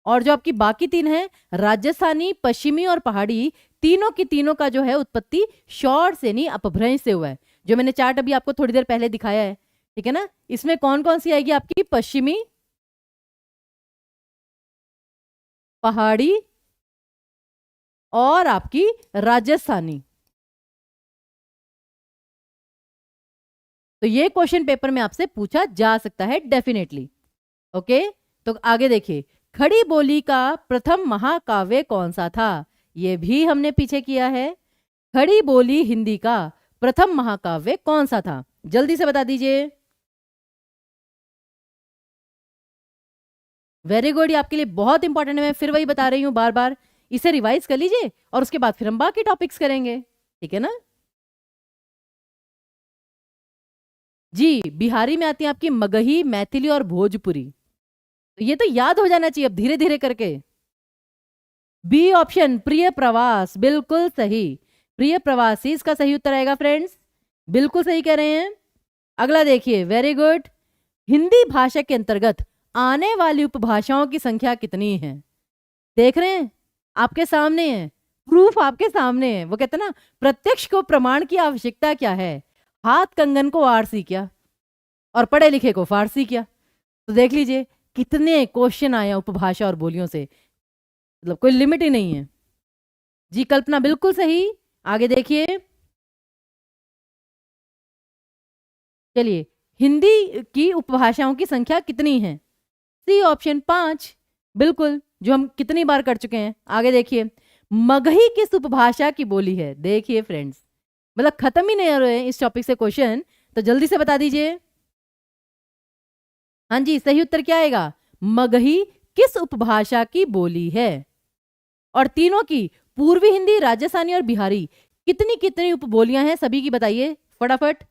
और जो आपकी बाकी 3 है, राजस्थानी, पश्चिमी और पहाड़ी, तीनों की तीनों का जो है उत्पत्ति शौरसेनी अपभ्रंश से हुआ है, जो मैंने चार्ट अभी आपको थोड़ी देर पहले दिखाया है। ठीक है ना, इसमें कौन कौन सी आएगी आपकी? पश्चिमी, पहाड़ी और आपकी राजस्थानी। तो ये क्वेश्चन पेपर में आपसे पूछा जा सकता है डेफिनेटली। ओके, तो आगे देखिए, खड़ी बोली का प्रथम महाकाव्य कौन सा था? ये भी हमने पीछे किया है। खड़ी बोली हिंदी का प्रथम महाकाव्य कौन सा था? जल्दी से बता दीजिए। वेरी गुड, ये आपके लिए बहुत इंपॉर्टेंट है, मैं फिर वही बता रही हूं बार बार। इसे रिवाइज कर लीजिए और उसके बाद फिर हम बाकी टॉपिक्स करेंगे, ठीक है ना? जी, बिहारी में आती है आपकी मगही, मैथिली और भोजपुरी। तो ये तो याद हो जाना चाहिए अब धीरे धीरे करके। बी ऑप्शन, प्रिय प्रवास, बिल्कुल सही। प्रिय प्रवासी इसका सही उत्तर आएगा फ्रेंड्स, बिल्कुल सही कह रहे हैं। अगला देखिए, वेरी गुड। हिंदी भाषा के अंतर्गत आने वाली उपभाषाओं की संख्या कितनी है? देख रहे हैं, आपके सामने है, प्रूफ आपके सामने है। वो कहते हैं ना, प्रत्यक्ष को प्रमाण की आवश्यकता क्या है? हाथ कंगन को आरसी क्या और पढ़े लिखे को फारसी क्या। तो देख लीजिए कितने क्वेश्चन आए हैं उपभाषा और बोलियों से, मतलब कोई लिमिट ही नहीं है। जी कल्पना बिल्कुल सही। आगे देखिए, चलिए, हिंदी की उपभाषाओं की संख्या कितनी है? सी ऑप्शन 5, बिल्कुल, जो हम कितनी बार कर चुके हैं। आगे देखिए, मगही किस उपभाषा की बोली है? देखिए फ्रेंड्स, मतलब खत्म ही नहीं हो रहे हैं इस टॉपिक से क्वेश्चन, तो जल्दी से बता दीजिए। हाँ जी, सही उत्तर क्या आएगा? मगही किस उपभाषा की बोली है? और तीनों की, पूर्वी हिंदी, राजस्थानी और बिहारी, कितनी कितनी उपबोलियां हैं सभी की बताइए फटाफट।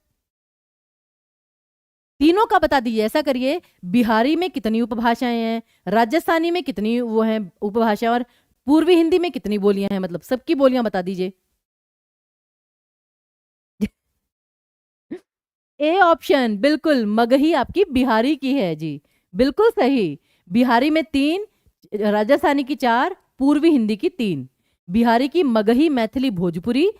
तीनों का बता दीजिए। ऐसा करिए, बिहारी में कितनी उपभाषाएं हैं, राजस्थानी में कितनी वो हैं उपभाषा, और पूर्वी हिंदी में कितनी बोलियां हैं, मतलब सबकी बोलियां बता दीजिए। ए ऑप्शन, बिल्कुल, मगही आपकी बिहारी की है जी, बिल्कुल सही। बिहारी में 3, राजस्थानी की 4, पूर्वी हिंदी की 3। बिहारी की मगही, मैथिली, भोजपुरी,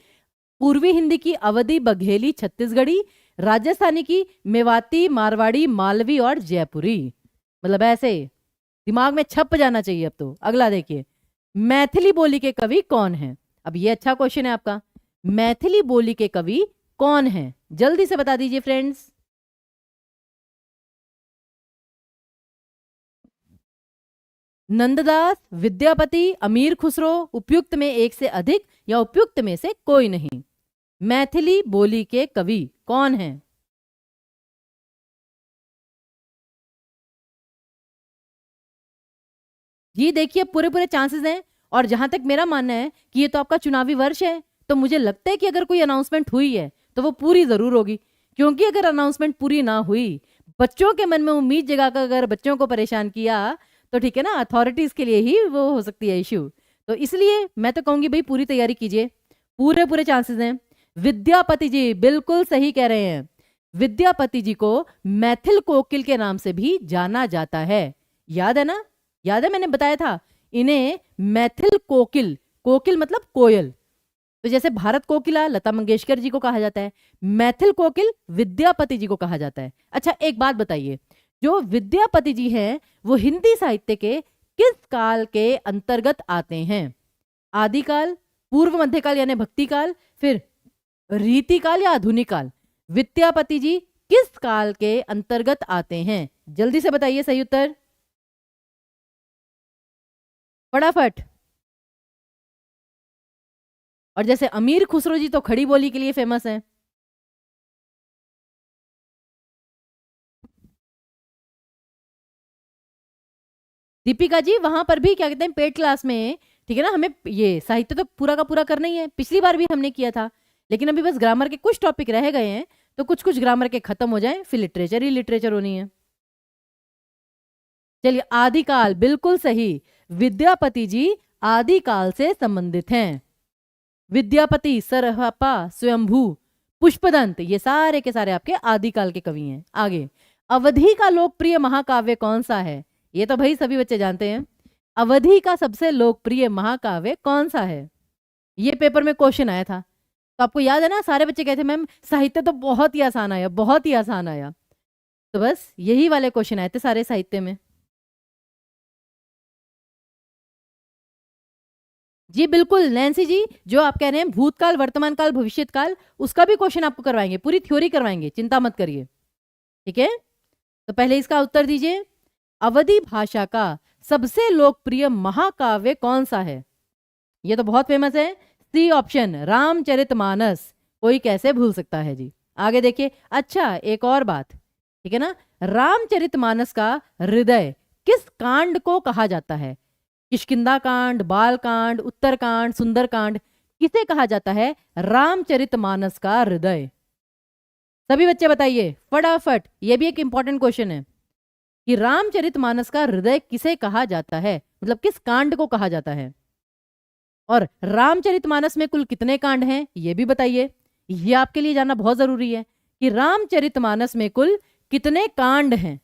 पूर्वी हिंदी की अवधी, बघेली, छत्तीसगढ़ी, राजस्थानी की मेवाती, मारवाड़ी, मालवी और जयपुरी। मतलब ऐसे दिमाग में छप जाना चाहिए अब तो। अगला देखिए, मैथिली बोली के कवि कौन है? अब ये अच्छा क्वेश्चन है आपका, मैथिली बोली के कवि कौन है? जल्दी से बता दीजिए फ्रेंड्स। नंददास, विद्यापति, अमीर खुसरो, उपयुक्त में एक से अधिक या उपयुक्त में से कोई नहीं। मैथिली बोली के कवि कौन हैं? जी देखिए, पूरे पूरे चांसेस हैं, और जहां तक मेरा मानना है कि ये तो आपका चुनावी वर्ष है, तो मुझे लगता है कि अगर कोई अनाउंसमेंट हुई है तो वो पूरी जरूर होगी। क्योंकि अगर अनाउंसमेंट पूरी ना हुई, बच्चों के मन में उम्मीद जगाकर अगर बच्चों को परेशान किया, तो ठीक है ना, अथॉरिटीज के लिए ही वो हो सकती है इश्यू। तो इसलिए मैं तो कहूंगी भाई पूरी तैयारी कीजिए, पूरे पूरे चांसेस हैं। विद्यापति जी बिल्कुल सही कह रहे हैं। विद्यापति जी को मैथिल कोकिल के नाम से भी जाना जाता है। याद है ना, याद है मैंने बताया था इन्हें मैथिल कोकिल, कोकिल मतलब कोयल। तो जैसे भारत कोकिला लता मंगेशकर जी को कहा जाता है, मैथिल कोकिल विद्यापति जी को कहा जाता है। अच्छा एक बात बताइए, जो विद्यापति जी हैं वो हिंदी साहित्य के किस काल के अंतर्गत आते हैं? आदिकाल, पूर्व मध्यकाल यानी भक्ति काल, फिर रीतिकाल या आधुनिक काल? विद्यापति जी किस काल के अंतर्गत आते हैं? जल्दी से बताइए सही उत्तर फटाफट। और जैसे अमीर खुसरो जी तो खड़ी बोली के लिए फेमस है। दीपिका जी वहां पर भी क्या कहते हैं पेड क्लास में, ठीक है ना, हमें ये साहित्य तो पूरा का पूरा करना ही है, पिछली बार भी हमने किया था, लेकिन अभी बस ग्रामर के कुछ टॉपिक रह गए हैं, तो कुछ कुछ ग्रामर के खत्म हो जाएं, फिर लिटरेचर ही लिटरेचर होनी है। चलिए, आदिकाल बिल्कुल सही, विद्यापति जी आदिकाल से संबंधित हैं। विद्यापति, सरहपा, स्वयंभू, पुष्पदंत, ये सारे के सारे आपके आदिकाल के कवि हैं। आगे, अवधि का लोकप्रिय महाकाव्य कौन सा है? ये तो भाई सभी बच्चे जानते हैं, अवधि का सबसे लोकप्रिय महाकाव्य कौन सा है? ये पेपर में क्वेश्चन आया था, तो आपको याद है ना, सारे बच्चे कहते मैम साहित्य तो बहुत ही आसान आया, बहुत ही आसान आया। तो बस यही वाले क्वेश्चन आए थे सारे साहित्य में। जी बिल्कुल नैन्सी जी, जो आप कह रहे हैं भूतकाल, वर्तमान काल, भविष्य काल, उसका भी क्वेश्चन आपको करवाएंगे, पूरी थ्योरी करवाएंगे, चिंता मत करिए, ठीक है। तो पहले इसका उत्तर दीजिए। अवधी भाषा का सबसे लोकप्रिय महाकाव्य कौन सा है? ये तो बहुत फेमस है। C option Ramcharitmanas. कोई कैसे भूल सकता है जी। आगे देखिए। अच्छा, एक और बात, ठीक है ना, रामचरितमानस का हृदय किस कांड को कहा जाता है? किष्किंधा कांड, बाल कांड, उत्तरकांड, सुंदरकांड, किसे कहा जाता है रामचरितमानस का हृदय? सभी बच्चे बताइए फटाफट। ये भी एक इंपॉर्टेंट क्वेश्चन है कि रामचरितमानस का हृदय किसे कहा जाता है, मतलब किस कांड को कहा जाता है। और रामचरितमानस में कुल कितने कांड हैं ये भी बताइए। ये आपके लिए जानना बहुत जरूरी है कि रामचरितमानस में कुल कितने कांड हैं।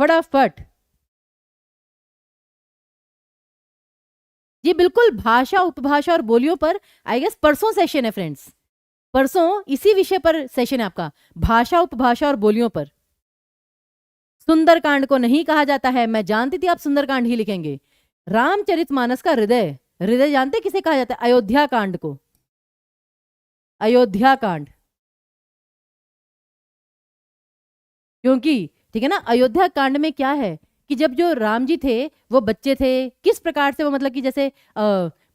फटाफट जी। बिल्कुल, भाषा, उपभाषा और बोलियों पर आई गेस परसों सेशन है फ्रेंड्स। परसों इसी विषय पर सेशन है आपका, भाषा, उपभाषा और बोलियों पर। सुंदरकांड को नहीं कहा जाता है, मैं जानती थी आप सुंदरकांड ही लिखेंगे। रामचरितमानस का हृदय, हृदय जानते किसे कहा जाता है? अयोध्या कांड को, अयोध्या कांड। क्योंकि ठीक है ना, अयोध्या कांड में क्या है कि जब जो राम जी थे वो बच्चे थे, किस प्रकार से वो मतलब कि जैसे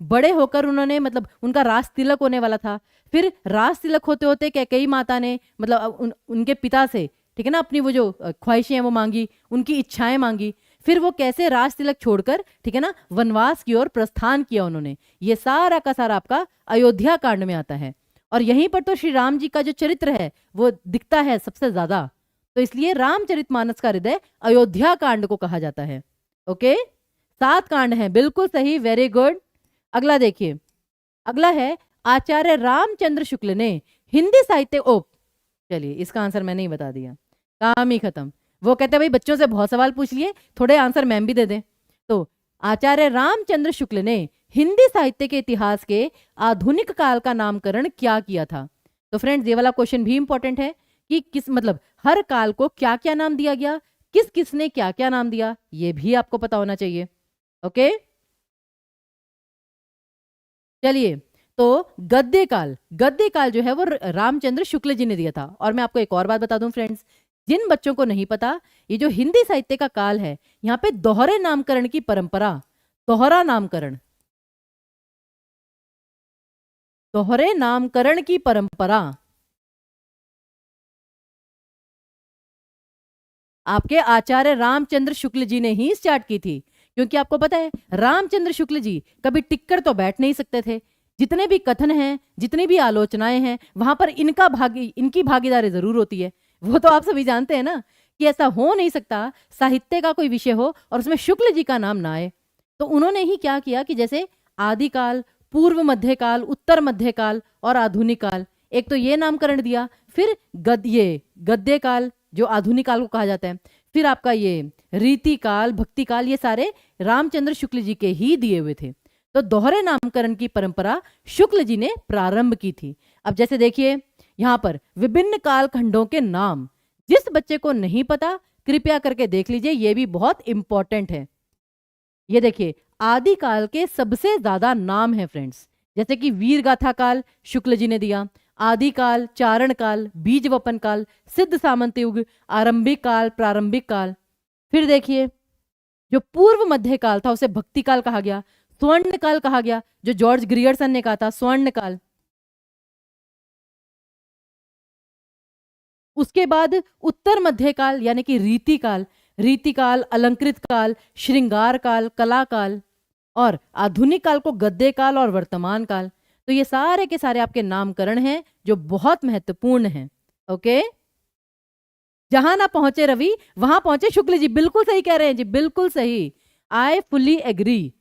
बड़े होकर उन्होंने मतलब उनका राज तिलक होने वाला था। फिर राज तिलक होते होते कैकेयी माता ने मतलब उनके पिता से ठीक है ना अपनी वो जो ख्वाहिशें हैं वो मांगी, उनकी इच्छाएं मांगी। फिर वो कैसे राज तिलक छोड़कर ठीक है ना वनवास की ओर प्रस्थान किया उन्होंने। ये सारा का सारा आपका अयोध्या कांड में आता है। और यहीं पर तो श्री राम जी का जो चरित्र है वो दिखता है सबसे ज्यादा। तो इसलिए रामचरितमानस का हृदय अयोध्या कांड को कहा जाता है। ओके, 7 कांड हैं, बिल्कुल सही, वेरी गुड। अगला देखिए। अगला है आचार्य रामचंद्र शुक्ल ने हिंदी साहित्य चलिए इसका आंसर मैंने ही बता दिया, काम ही खत्म। वो कहते भाई बच्चों से बहुत सवाल पूछ लिए, थोड़े आंसर मैम भी दे दें। तो आचार्य रामचंद्र शुक्ल ने हिंदी साहित्य के इतिहास के आधुनिक काल का नामकरण क्या किया था? तो फ्रेंड्स ये वाला क्वेश्चन भी इंपॉर्टेंट है कि किस मतलब हर काल को क्या क्या नाम दिया गया, किस किसने क्या क्या नाम दिया, ये भी आपको पता होना चाहिए। ओके, चलिए। तो गद्य काल, गद्य काल जो है वो रामचंद्र शुक्ल जी ने दिया था। और मैं आपको एक और बात बता दूं फ्रेंड्स, जिन बच्चों को नहीं पता, ये जो हिंदी साहित्य का काल है यहाँ पे दोहरे नामकरण की परंपरा, दोहरा नामकरण, दोहरे नामकरण की परंपरा आपके आचार्य रामचंद्र शुक्ल जी ने ही स्टार्ट की थी। क्योंकि आपको पता है रामचंद्र शुक्ल जी कभी टिककर तो बैठ नहीं सकते थे। जितने भी कथन हैं, जितनी भी आलोचनाएं हैं, वहां पर इनकी भागीदारी जरूर होती है। वो तो आप सभी जानते हैं ना कि ऐसा हो नहीं सकता साहित्य का कोई विषय हो और उसमें शुक्ल जी का नाम ना आए। तो उन्होंने ही क्या किया कि जैसे आदिकाल, पूर्व मध्यकाल, उत्तर मध्यकाल और आधुनिक काल, एक तो ये नामकरण दिया। फिर गद्य काल जो आधुनिक काल को कहा जाता है। फिर आपका ये रीति काल, भक्ति काल, ये सारे रामचंद्र शुक्ल जी के ही दिए हुए थे। तो दोहरे नामकरण की परंपरा शुक्ल जी ने प्रारंभ की थी। अब जैसे देखिए यहां पर विभिन्न कालखंडों के नाम, जिस बच्चे को नहीं पता कृपया करके देख लीजिए, ये भी बहुत इंपॉर्टेंट है। ये देखिए आदिकाल के सबसे ज्यादा नाम है फ्रेंड्स, जैसे कि वीर गाथा काल शुक्ल जी ने दिया, आदिकाल, चारण काल, बीज वपन काल, सिद्ध सामंत युग, आरंभिक काल, प्रारंभिक काल। फिर देखिए जो पूर्व मध्य काल था उसे भक्ति काल कहा गया, स्वर्ण काल कहा गया, जो जॉर्ज ग्रियर्सन ने कहा था स्वर्ण काल। उसके बाद उत्तर मध्य काल यानी कि रीति काल, रीति काल, अलंकृत काल, श्रृंगार काल, कला काल, और आधुनिक काल को गद्य काल और वर्तमान काल। तो ये सारे के सारे आपके नामकरण हैं जो बहुत महत्वपूर्ण हैं। ओके, जहां ना पहुंचे रवि वहां पहुंचे शुक्ल जी, बिल्कुल सही कह रहे हैं जी, बिल्कुल सही, आई फुल्ली एग्री।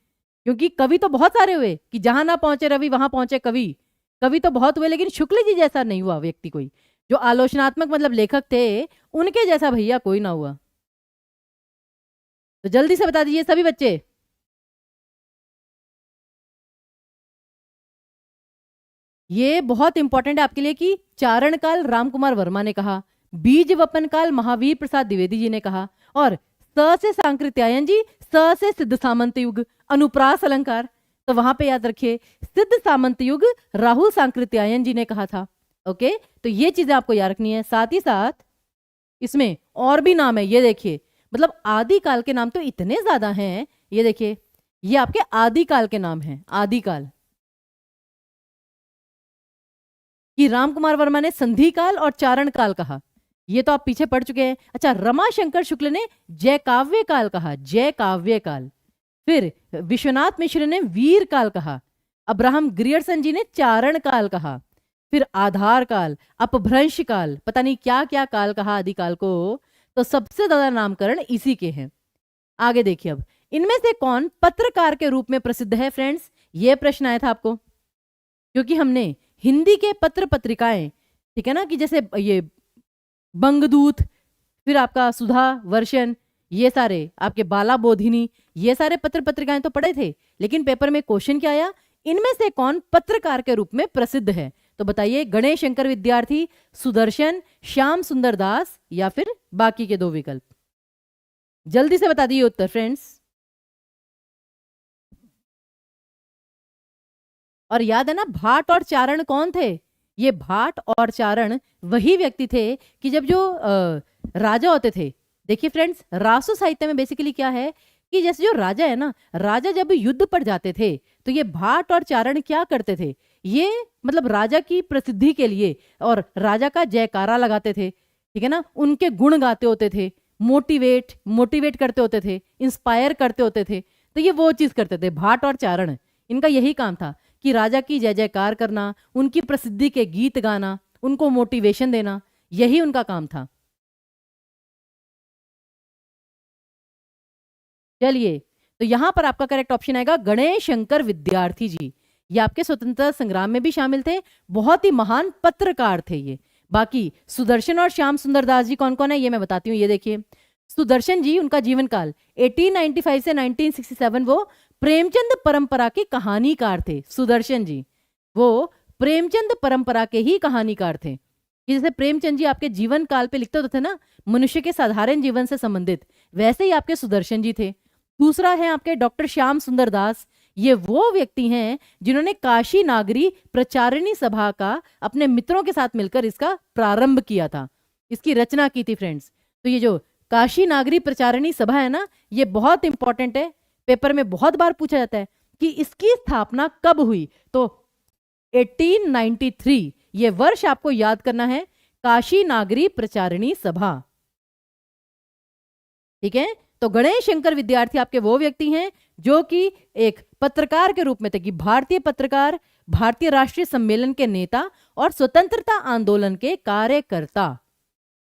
क्योंकि कवि तो बहुत सारे हुए कि जहां ना पहुंचे रवि वहां पहुंचे कवि, कवि तो बहुत हुए, लेकिन शुक्ल जी जैसा नहीं हुआ व्यक्ति कोई, जो आलोचनात्मक मतलब लेखक थे उनके जैसा भैया कोई ना हुआ। तो जल्दी से बता दीजिए सभी बच्चे। ये बहुत इंपॉर्टेंट है आपके लिए कि चारण काल रामकुमार वर्मा ने कहा, बीज वपन काल महावीर प्रसाद द्विवेदी जी ने कहा, और स से सांकृत्यायन जी, स से सिद्ध सामंत युग, अनुप्रास अलंकार। तो वहां पे याद रखिए सिद्ध सामंत युग राहुल सांकृत्यायन जी ने कहा था। ओके, तो ये चीजें आपको याद रखनी है। साथ ही साथ इसमें और भी नाम है, ये देखिए मतलब आदिकाल के नाम तो इतने ज्यादा हैं। ये देखिए, ये आपके आदिकाल के नाम हैं। आदिकाल कि राम कुमार वर्मा ने संधि काल और चारण काल कहा, ये तो आप पीछे पढ़ चुके हैं। अच्छा, रमाशंकर शुक्ल ने जय काव्य काल कहा, जय काव्य काल। फिर विश्वनाथ मिश्र ने वीर काल कहा, अब्राहम ग्रियर्सन जी ने चारण काल कहा, फिर आधार काल, अपभ्रंश काल, पता नहीं क्या क्या काल कहा आदिकाल को। तो सबसे ज्यादा नामकरण इसी के हैं। आगे देखिए, अब इनमें से कौन पत्रकार के रूप में प्रसिद्ध है फ्रेंड्स? ये प्रश्न आया था आपको, क्योंकि हमने हिंदी के पत्र पत्रिकाएं, ठीक है ना, कि जैसे ये बंगदूत, फिर आपका सुधा वर्षन, ये सारे आपके बाला बोधिनी, ये सारे पत्र पत्रिकाएं तो पढ़े थे। लेकिन पेपर में क्वेश्चन क्या आया, इनमें से कौन पत्रकार के रूप में प्रसिद्ध है? तो बताइए, गणेश शंकर विद्यार्थी, सुदर्शन, श्याम सुंदर दास, या फिर बाकी के दो विकल्प। जल्दी से बता दिए उत्तर फ्रेंड्स। और याद है ना, भाट और चारण कौन थे? ये भाट और चारण वही व्यक्ति थे कि जब जो राजा होते थे, देखिए फ्रेंड्स, रासो साहित्य में बेसिकली क्या है कि जैसे जो राजा है ना, राजा जब युद्ध पर जाते थे तो ये भाट और चारण क्या करते थे, ये मतलब राजा की प्रसिद्धि के लिए और राजा का जयकारा लगाते थे, ठीक है ना, उनके गुण गाते होते थे, मोटिवेट मोटिवेट करते होते थे, इंस्पायर करते होते थे। तो ये वो चीज करते थे भाट और चारण, इनका यही काम था कि राजा की जय जयकार करना, उनकी प्रसिद्धि के गीत गाना, उनको मोटिवेशन देना, यही उनका काम था। चलिए, तो यहां पर आपका करेक्ट ऑप्शन आएगा गणेश शंकर विद्यार्थी जी। ये आपके स्वतंत्रता संग्राम में भी शामिल थे, बहुत ही महान पत्रकार थे ये। बाकी सुदर्शन और श्याम सुंदर दास जी कौन कौन है, ये मैं बताती हूँ। ये देखिए, सुदर्शन जी, उनका जीवन काल 1895 से 1967, वो प्रेमचंद परंपरा के कहानीकार थे। सुदर्शन जी वो प्रेमचंद परंपरा के ही कहानीकार थे। कि जैसे प्रेमचंद जी आपके जीवन काल पे लिखते होते थे ना, मनुष्य के साधारण जीवन से संबंधित, वैसे ही आपके सुदर्शन जी थे। दूसरा है आपके डॉक्टर श्याम सुंदर दास, ये वो व्यक्ति हैं जिन्होंने काशी नागरी प्रचारिणी सभा का अपने मित्रों के साथ मिलकर इसका प्रारंभ किया था, इसकी रचना की थी फ्रेंड्स। तो ये जो काशी नागरी प्रचारिणी सभा है ना, ये बहुत इंपॉर्टेंट है, पेपर में बहुत बार पूछा जाता है कि इसकी स्थापना कब हुई। तो 1893, ये वर्ष आपको याद करना है, काशी नागरी प्रचारिणी सभा, ठीक है। तो गणेश शंकर विद्यार्थी आपके वो व्यक्ति हैं जो कि एक पत्रकार के रूप में थे, कि भारतीय पत्रकार, भारतीय राष्ट्रीय सम्मेलन के नेता और स्वतंत्रता आंदोलन के कार्यकर्ता,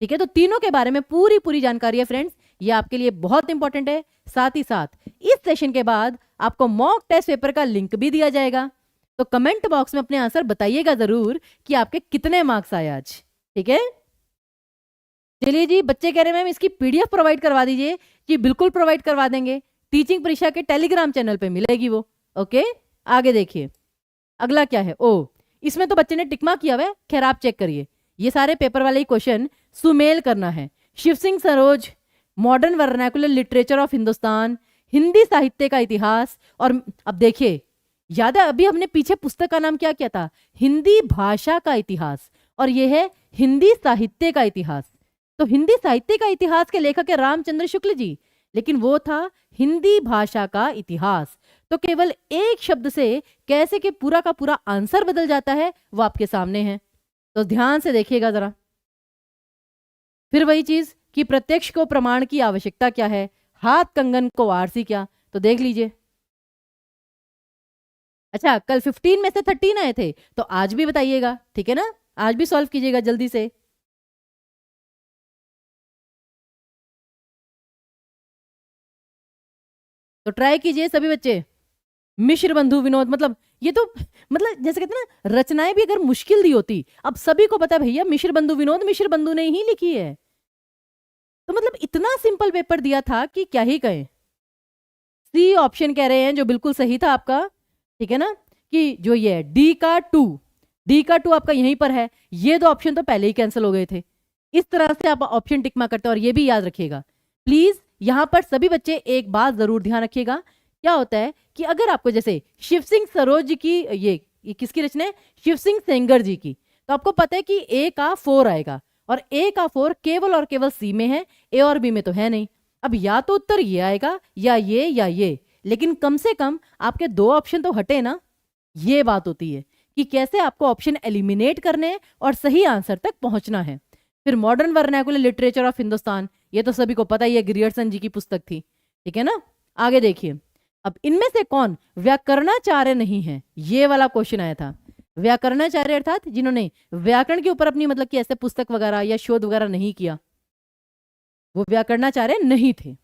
ठीक है। तो तीनों के बारे में पूरी पूरी जानकारी है फ्रेंड्स, ये आपके लिए बहुत इंपॉर्टेंट है। साथ ही साथ इस सेशन के बाद आपको मॉक टेस्ट पेपर का लिंक भी दिया जाएगा, तो कमेंट बॉक्स में अपने आंसर बताइएगा जरूर कि आपके कितने मार्क्स आए आज, ठीक है। चलिए जी, बच्चे कह रहे हैं मैम इसकी पीडीएफ प्रोवाइड करवा दीजिए। जी बिल्कुल प्रोवाइड करवा देंगे, टीचिंग परीक्षा के टेलीग्राम चैनल पे मिलेगी वो। ओके, आगे देखिए, अगला क्या है। ओ, इसमें तो बच्चे ने टिकमा किया हुआ है, खैर आप चेक करिए। ये सारे पेपर वाले ही क्वेश्चन सुमेल करना है। Shiv Singh Saroj, modern vernacular literature of Hindustan, Hindi साहित्य का इतिहास। और अब देखिए, याद है अभी हमने पीछे पुस्तक का नाम क्या किया था, हिंदी भाषा का इतिहास, और यह है हिंदी साहित्य का इतिहास। तो हिंदी साहित्य का इतिहास के लेखक है रामचंद्र शुक्ल जी, लेकिन वो था हिंदी भाषा का इतिहास। तो केवल एक शब्द से कैसे कि पूरा का पूरा आंसर बदल जाता है, वो आपके सामने है, तो ध्यान से देखिएगा जरा। फिर वही चीज कि प्रत्यक्ष को प्रमाण की आवश्यकता क्या है, हाथ कंगन को आरसी क्या, तो देख लीजिए। अच्छा, कल 15 में से 13 आए थे, तो आज भी बताइएगा, ठीक है ना, आज भी सॉल्व कीजिएगा जल्दी से। तो ट्राई कीजिए सभी बच्चे। मिश्र बंधु विनोद, मतलब ये तो मतलब जैसे कहते हैं ना, रचनाएं भी अगर मुश्किल दी होती, अब सभी को पता है भैया मिश्र बंधु विनोद मिश्र बंधु ने ही लिखी है, तो मतलब इतना सिंपल पेपर दिया था कि क्या ही कहें। सी ऑप्शन कह रहे हैं जो बिल्कुल सही था आपका, ठीक है ना, कि जो ये डी का टू आपका यहीं पर है। ये दो ऑप्शन तो पहले ही कैंसिल हो गए थे। इस तरह से आप ऑप्शन टिक मार्क करते हैं। और ये भी याद रखिएगा प्लीज, यहां पर सभी बच्चे एक बात जरूर ध्यान रखिएगा, क्या होता है कि अगर आपको जैसे शिव सिंह सरोज जी की ये किसकी रचना है, शिव सिंह सेंगर जी की, तो आपको पता है कि ए का 4 आएगा, और ए का 4 केवल और केवल सी में है, ए और बी में तो है नहीं। अब या तो उत्तर ये आएगा या ये, लेकिन कम से कम आपके दो ऑप्शन तो हटे ना। ये बात होती है कि कैसे आपको ऑप्शन एलिमिनेट करने हैं और सही आंसर तक पहुंचना है। फिर modern vernacular literature of Hindustan, ये तो सभी को पता ही है, ग्रियर्सन जी की पुस्तक थी, ठीक है ना। आगे देखिए, अब इनमें से कौन व्याकरणाचार्य नहीं है, ये वाला क्वेश्चन आया था। व्याकरणाचार्य अर्थात जिन्होंने व्याकरण के ऊपर अपनी मतलब कि ऐसे पुस्तक वगैरह या शोध वगैरह नहीं किया, वो व्याकरणाचार्य नहीं थे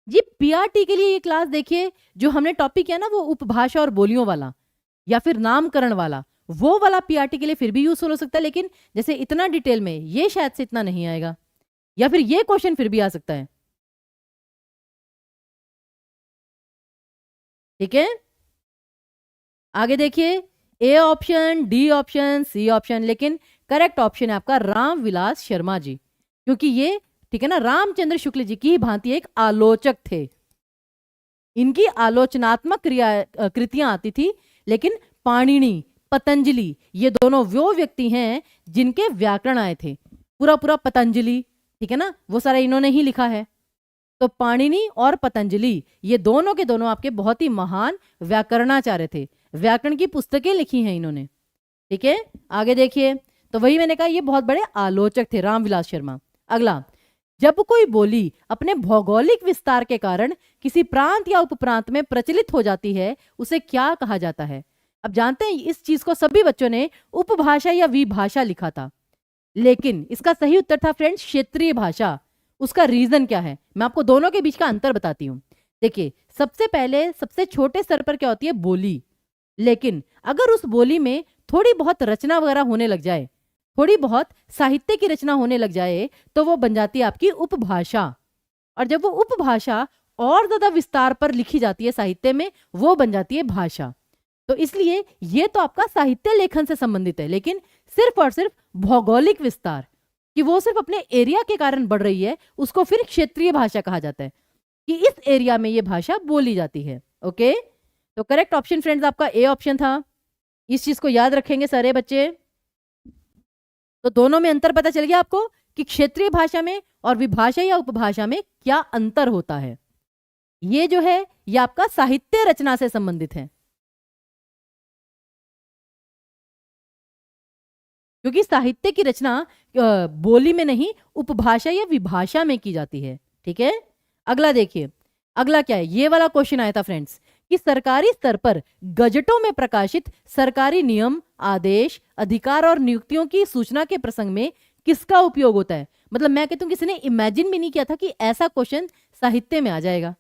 जी। पीआरटी के लिए ये क्लास देखिए, जो हमने टॉपिक किया ना वो उपभाषा और बोलियों वाला या फिर नामकरण वाला, वो वाला पीआरटी के लिए फिर भी यूजफुल हो सकता है, लेकिन जैसे इतना डिटेल में ये शायद से इतना नहीं आएगा, या फिर ये क्वेश्चन फिर भी आ सकता है, ठीक है। आगे देखिए, A option, D option, C option, लेकिन करेक्ट ऑप्शन है आपका रामविलास शर्मा जी, क्योंकि ये ठीक है ना, रामचंद्र शुक्ल जी की भांति एक आलोचक थे। इनकी आलोचनात्मक कृतियां आती थी, लेकिन पाणिनि, पतंजलि, ये दोनों वो व्यक्ति हैं जिनके व्याकरण आए थे। पूरा पूरा पतंजलि, ठीक है ना, वो सारा इन्होंने ही लिखा है। तो पाणिनि और पतंजलि ये दोनों के दोनों आपके बहुत ही महान व्याकरणाचार्य थे, व्याकरण की पुस्तकें लिखी हैं इन्होंने, ठीक है। आगे देखिए, तो वही मैंने कहा ये बहुत बड़े आलोचक थे रामविलास शर्मा। अगला, जब कोई बोली अपने भौगोलिक विस्तार के कारण किसी प्रांत या उपप्रांत में प्रचलित हो जाती है, उसे क्या कहा जाता है। अब जानते हैं इस चीज को सभी बच्चों ने उपभाषा या विभाषा लिखा था, लेकिन इसका सही उत्तर था फ्रेंड्स क्षेत्रीय भाषा। उसका रीजन क्या है, मैं आपको दोनों के बीच का अंतर बताती हूँ। देखिए, सबसे पहले सबसे छोटे स्तर पर क्या होती है, बोली, लेकिन अगर उस बोली में थोड़ी बहुत रचना वगैरह होने लग जाए, थोड़ी बहुत साहित्य की रचना होने लग जाए, तो वो बन जाती है आपकी उपभाषा। और जब वो उपभाषा और ज्यादा विस्तार पर लिखी जाती है साहित्य में, वो बन जाती है भाषा। तो इसलिए ये तो आपका साहित्य लेखन से संबंधित है, लेकिन सिर्फ और सिर्फ भौगोलिक विस्तार कि वो सिर्फ अपने एरिया के कारण बढ़ रही है, उसको फिर क्षेत्रीय भाषा कहा जाता है, कि इस एरिया में ये भाषा बोली जाती है। ओके, तो करेक्ट ऑप्शन फ्रेंड्स आपका ए ऑप्शन था। इस चीज को याद रखेंगे सारे बच्चे। तो दोनों में अंतर पता चल गया आपको कि क्षेत्रीय भाषा में और विभाषा या उपभाषा में क्या अंतर होता है। ये जो है ये आपका साहित्य रचना से संबंधित है, क्योंकि साहित्य की रचना बोली में नहीं, उपभाषा या विभाषा में की जाती है, ठीक है। अगला देखिए, अगला क्या है, ये वाला क्वेश्चन आया था फ्रेंड्स कि सरकारी स्तर पर गजटों में प्रकाशित सरकारी नियम, आदेश, अधिकार और नियुक्तियों की सूचना के प्रसंग में किसका उपयोग होता है। मतलब मैं कहता हूं किसी ने इमेजिन भी नहीं किया था कि ऐसा क्वेश्चन साहित्य में आ जाएगा।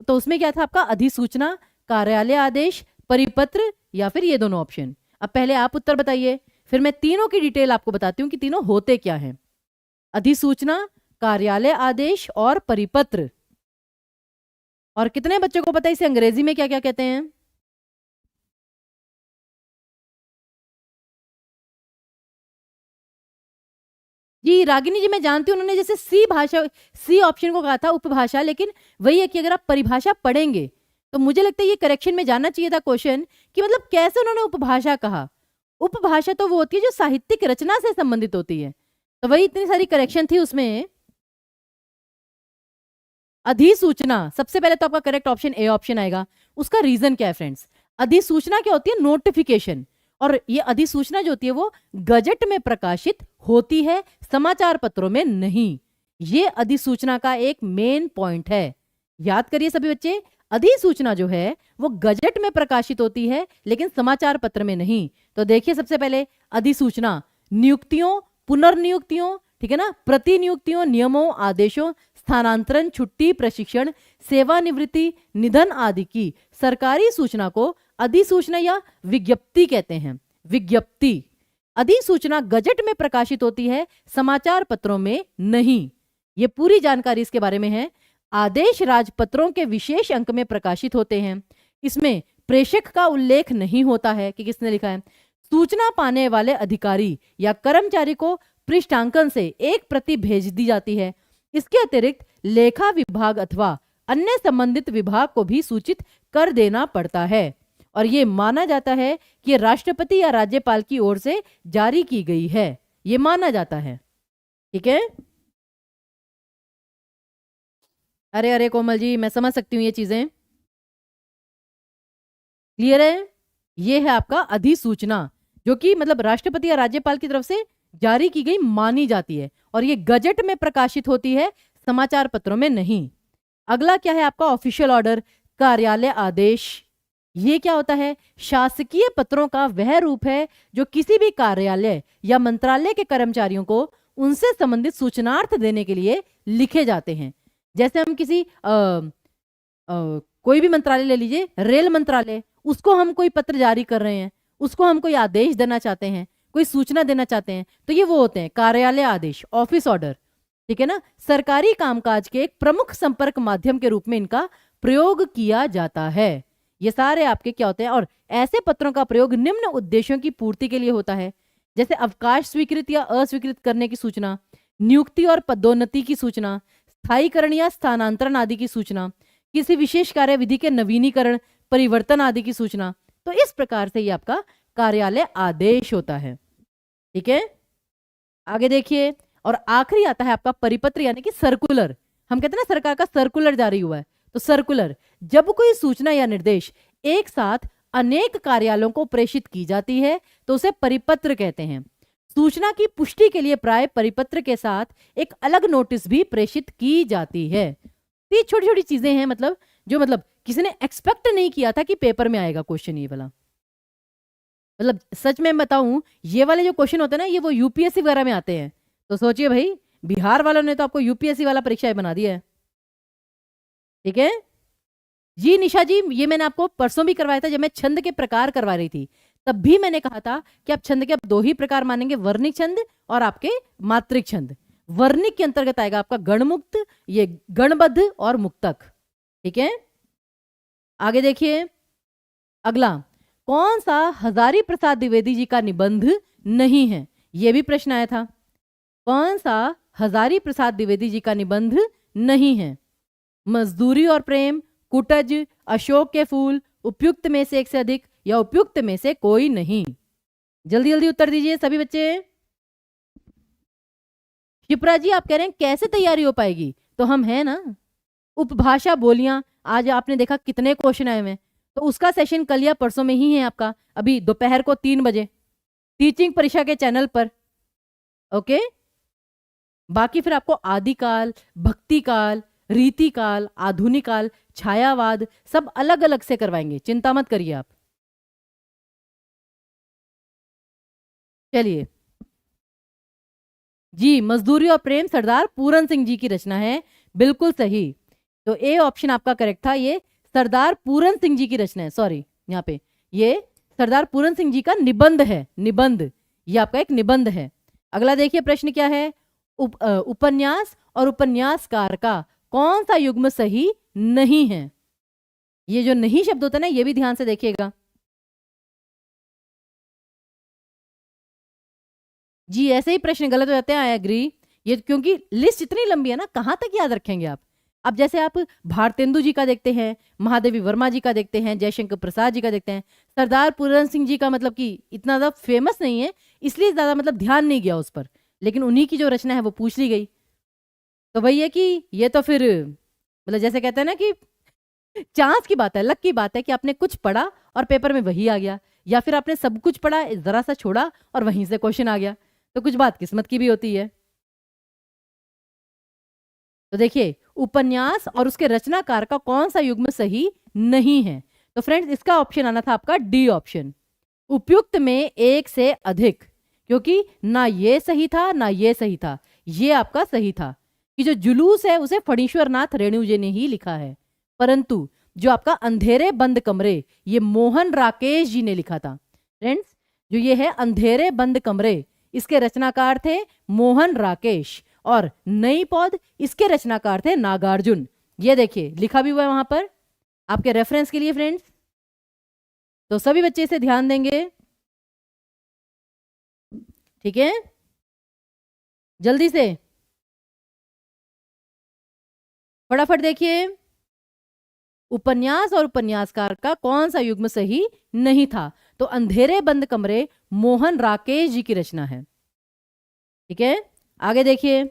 तो उसमें क्या था आपका, अधिसूचना, कार्यालय आदेश, परिपत्र, या फिर ये दोनों ऑप्शन। अब पहले आप उत्तर बताइए, फिर मैं तीनों की डिटेल आपको बताती हूँ कि तीनों होते क्या हैं। अधिसूचना, कार्यालय आदेश और परिपत्र। और कितने बच्चों को पता है इसे अंग्रेजी में क्या क्या कहते हैं। जी रागिनी जी मैं जानती हूँ, उन्होंने जैसे सी भाषा, सी ऑप्शन को कहा था उपभाषा, लेकिन वही है कि अगर आप परिभाषा पढ़ेंगे तो मुझे लगता है ये करेक्शन में जाना चाहिए था क्वेश्चन, कि मतलब कैसे उन्होंने उपभाषा कहा। उपभाषा तो वो होती है जो साहित्यिक रचना से संबंधित होती है, तो वही इतनी सारी करेक्शन थी उसमें। अधिसूचना, सबसे पहले तो आपका करेक्ट ऑप्शन ए ऑप्शन आएगा। उसका रीजन क्या है फ्रेंड्स, अधिसूचना क्या होती है, नोटिफिकेशन, और ये अधिसूचना जो होती है वो गजट में प्रकाशित होती है, समाचार पत्रों में नहीं। ये अधिसूचना का एक मेन पॉइंट है, याद करिए सभी बच्चे। अधिसूचना जो है वो गजट में प्रकाशित होती है, लेकिन समाचार पत्र में नहीं। तो देखिए, सबसे पहले अधिसूचना नियुक्तियों, पुनर्नियुक्तियों, ठीक है ना, प्रतिनियुक्तियों, नियमों, आदेशों, स्थानांतरण, छुट्टी, प्रशिक्षण, सेवानिवृत्ति, निधन आदि की सरकारी सूचना को अधिसूचना या विज्ञप्ति कहते हैं। विज्ञप्ति, अधिसूचना गजट में प्रकाशित होती है, समाचार पत्रों में नहीं। ये पूरी जानकारी इसके बारे में है। आदेश राजपत्रों के विशेष अंक में प्रकाशित होते हैं, इसमें प्रेषक का उल्लेख नहीं होता है कि किसने लिखा है। सूचना पाने वाले अधिकारी या कर्मचारी को पृष्ठांकन से एक प्रति भेज दी जाती है। इसके अतिरिक्त लेखा विभाग अथवा अन्य संबंधित विभाग को भी सूचित कर देना पड़ता है, और ये माना जाता है कि ये राष्ट्रपति या राज्यपाल की ओर से जारी की गई है, ये माना जाता है, ठीक है। अरे अरे कोमल जी, मैं समझ सकती हूँ ये चीजें। क्लियर है? ये है आपका अधिसूचना, जो कि मतलब राष्ट्रपति या राज्यपाल की तरफ से जारी की गई मानी जाती है, और ये गजट में प्रकाशित होती है, समाचार पत्रों में नहीं। अगला क्या है आपका? ऑफिशियल ऑर्डर, कार्यालय आदेश। ये क्या होता है? शासकीय पत्रों का वह रूप है जो किसी भी कार्यालय या मंत्रालय के कर्मचारियों को उनसे संबंधित सूचनार्थ देने के लिए लिखे जाते हैं। जैसे हम किसी कोई भी मंत्रालय ले लीजिए, रेल मंत्रालय, उसको हम कोई पत्र जारी कर रहे हैं, उसको हम कोई आदेश देना चाहते हैं, कोई सूचना देना चाहते हैं, तो ये वो होते हैं कार्यालय आदेश, ऑफिस ऑर्डर। ठीक है ना? सरकारी कामकाज के एक प्रमुख संपर्क माध्यम के रूप में इनका प्रयोग किया जाता है। ये सारे आपके क्या होते हैं? और ऐसे पत्रों का प्रयोग निम्न उद्देश्यों की पूर्ति के लिए होता है, जैसे अवकाश स्वीकृत या अस्वीकृत करने की सूचना, नियुक्ति और पदोन्नति की सूचना, स्थायीकरण या स्थानांतरण आदि की सूचना, किसी विशेष कार्यविधि के नवीनीकरण, परिवर्तन आदि की सूचना। तो इस प्रकार से ये आपका कार्यालय आदेश होता है। ठीक है, आगे देखिए। और आखिरी आता है आपका परिपत्र यानी कि सर्कुलर। हम कहते हैं ना सरकार का सर्कुलर जारी हुआ है, तो सर्कुलर, जब कोई सूचना या निर्देश एक साथ अनेक कार्यालयों को प्रेषित की जाती है तो उसे परिपत्र कहते हैं। सूचना की पुष्टि के लिए प्राय परिपत्र के साथ एक अलग नोटिस भी प्रेषित की जाती है। ये छोटी छोटी चीजें हैं, मतलब जो मतलब किसी ने एक्सपेक्ट नहीं किया था कि पेपर में आएगा क्वेश्चन ये वाला। मतलब सच में बताऊं, ये वाले जो क्वेश्चन होते हैं ना, ये वो यूपीएससी वगैरह में आते हैं। तो सोचिए भाई, बिहार वालों ने तो आपको यूपीएससी वाला परीक्षा बना दिया है। ठीक है जी निशा जी, ये मैंने आपको परसों भी करवाया था जब मैं छंद के प्रकार करवा रही थी। तब भी मैंने कहा था कि आप छंद के आप दो ही प्रकार मानेंगे, वर्णिक छंद और आपके मात्रिक छंद। वर्णिक के अंतर्गत आएगा आपका गणमुक्त, ये गणबद्ध और मुक्तक। ठीक है, आगे देखिए। अगला, कौन सा हजारी प्रसाद द्विवेदी जी का निबंध नहीं है? यह भी प्रश्न आया था। कौन सा हजारी प्रसाद द्विवेदी जी का निबंध नहीं है? मजदूरी और प्रेम, कुटज, अशोक के फूल, उपयुक्त में से एक से अधिक, या उपयुक्त में से कोई नहीं। जल्दी जल्दी उत्तर दीजिए सभी बच्चे। शिप्रा जी आप कह रहे हैं कैसे तैयारी हो पाएगी? तो हम हैं ना। उपभाषा बोलियां, आज आपने देखा कितने क्वेश्चन आए हुए, तो उसका सेशन कल या परसों में ही है आपका, अभी दोपहर को 3 बजे टीचिंग परीक्षा के चैनल पर। ओके, बाकी फिर आपको आदिकाल, भक्तिकाल, रीतिकाल, आधुनिक काल, छायावाद सब अलग अलग से करवाएंगे, चिंता मत करिए आप। चलिए जी, मजदूरी और प्रेम सरदार पूरन सिंह जी की रचना है, बिल्कुल सही। तो ए ऑप्शन आपका करेक्ट था, ये सरदार पूरन सिंह जी की रचना है। सॉरी, यहाँ पे ये सरदार पूरन सिंह जी का निबंध है, निबंध, ये आपका एक निबंध है। अगला देखिए प्रश्न क्या है। उपन्यास और उपन्यासकार का कौन सा युग्म सही नहीं है? ये जो नहीं शब्द होता है ना, ये भी ध्यान से देखिएगा जी। ऐसे ही प्रश्न गलत हो जाते हैं, आई एग्री। ये क्योंकि लिस्ट इतनी लंबी है ना, कहां तक याद रखेंगे आप? अब जैसे आप भारतेंदु जी का देखते हैं, महादेवी वर्मा जी का देखते हैं, जयशंकर प्रसाद जी का देखते हैं, सरदार पूरन सिंह जी का मतलब कि इतना ज़्यादा फेमस नहीं है, इसलिए ज़्यादा मतलब ध्यान नहीं गया उस पर, लेकिन उन्हीं की जो रचना है वो पूछ ली गई। तो वही है कि ये तो फिर मतलब जैसे कहते हैं ना कि चांस की बात है, लक की बात है कि आपने कुछ पढ़ा और पेपर में वही आ गया, या फिर आपने सब कुछ पढ़ा, जरा सा छोड़ा और वहीं से क्वेश्चन आ गया। तो कुछ बात किस्मत की भी होती है। तो देखिए, उपन्यास और उसके रचनाकार का कौन सा युग्म सही नहीं है? तो फ्रेंड्स, इसका ऑप्शन आना था आपका डी ऑप्शन, उपयुक्त में एक से अधिक, क्योंकि ना ये सही था ना ये सही था, ये आपका सही था कि जो जुलूस है उसे फणीश्वर नाथ रेणु जी ने ही लिखा है, परंतु जो आपका अंधेरे बंद कमरे, ये मोहन राकेश जी ने लिखा था। फ्रेंड्स, जो ये है अंधेरे बंद कमरे, इसके रचनाकार थे मोहन राकेश, और नई पौध, इसके रचनाकार थे नागार्जुन। ये देखिए लिखा भी हुआ है वहां पर आपके रेफरेंस के लिए फ्रेंड्स। तो सभी बच्चे इसे ध्यान देंगे, ठीक है? जल्दी से फटाफट देखिए, उपन्यास और उपन्यासकार का कौन सा युग्म सही नहीं था? तो अंधेरे बंद कमरे मोहन राकेश जी की रचना है। ठीक है, आगे देखिए।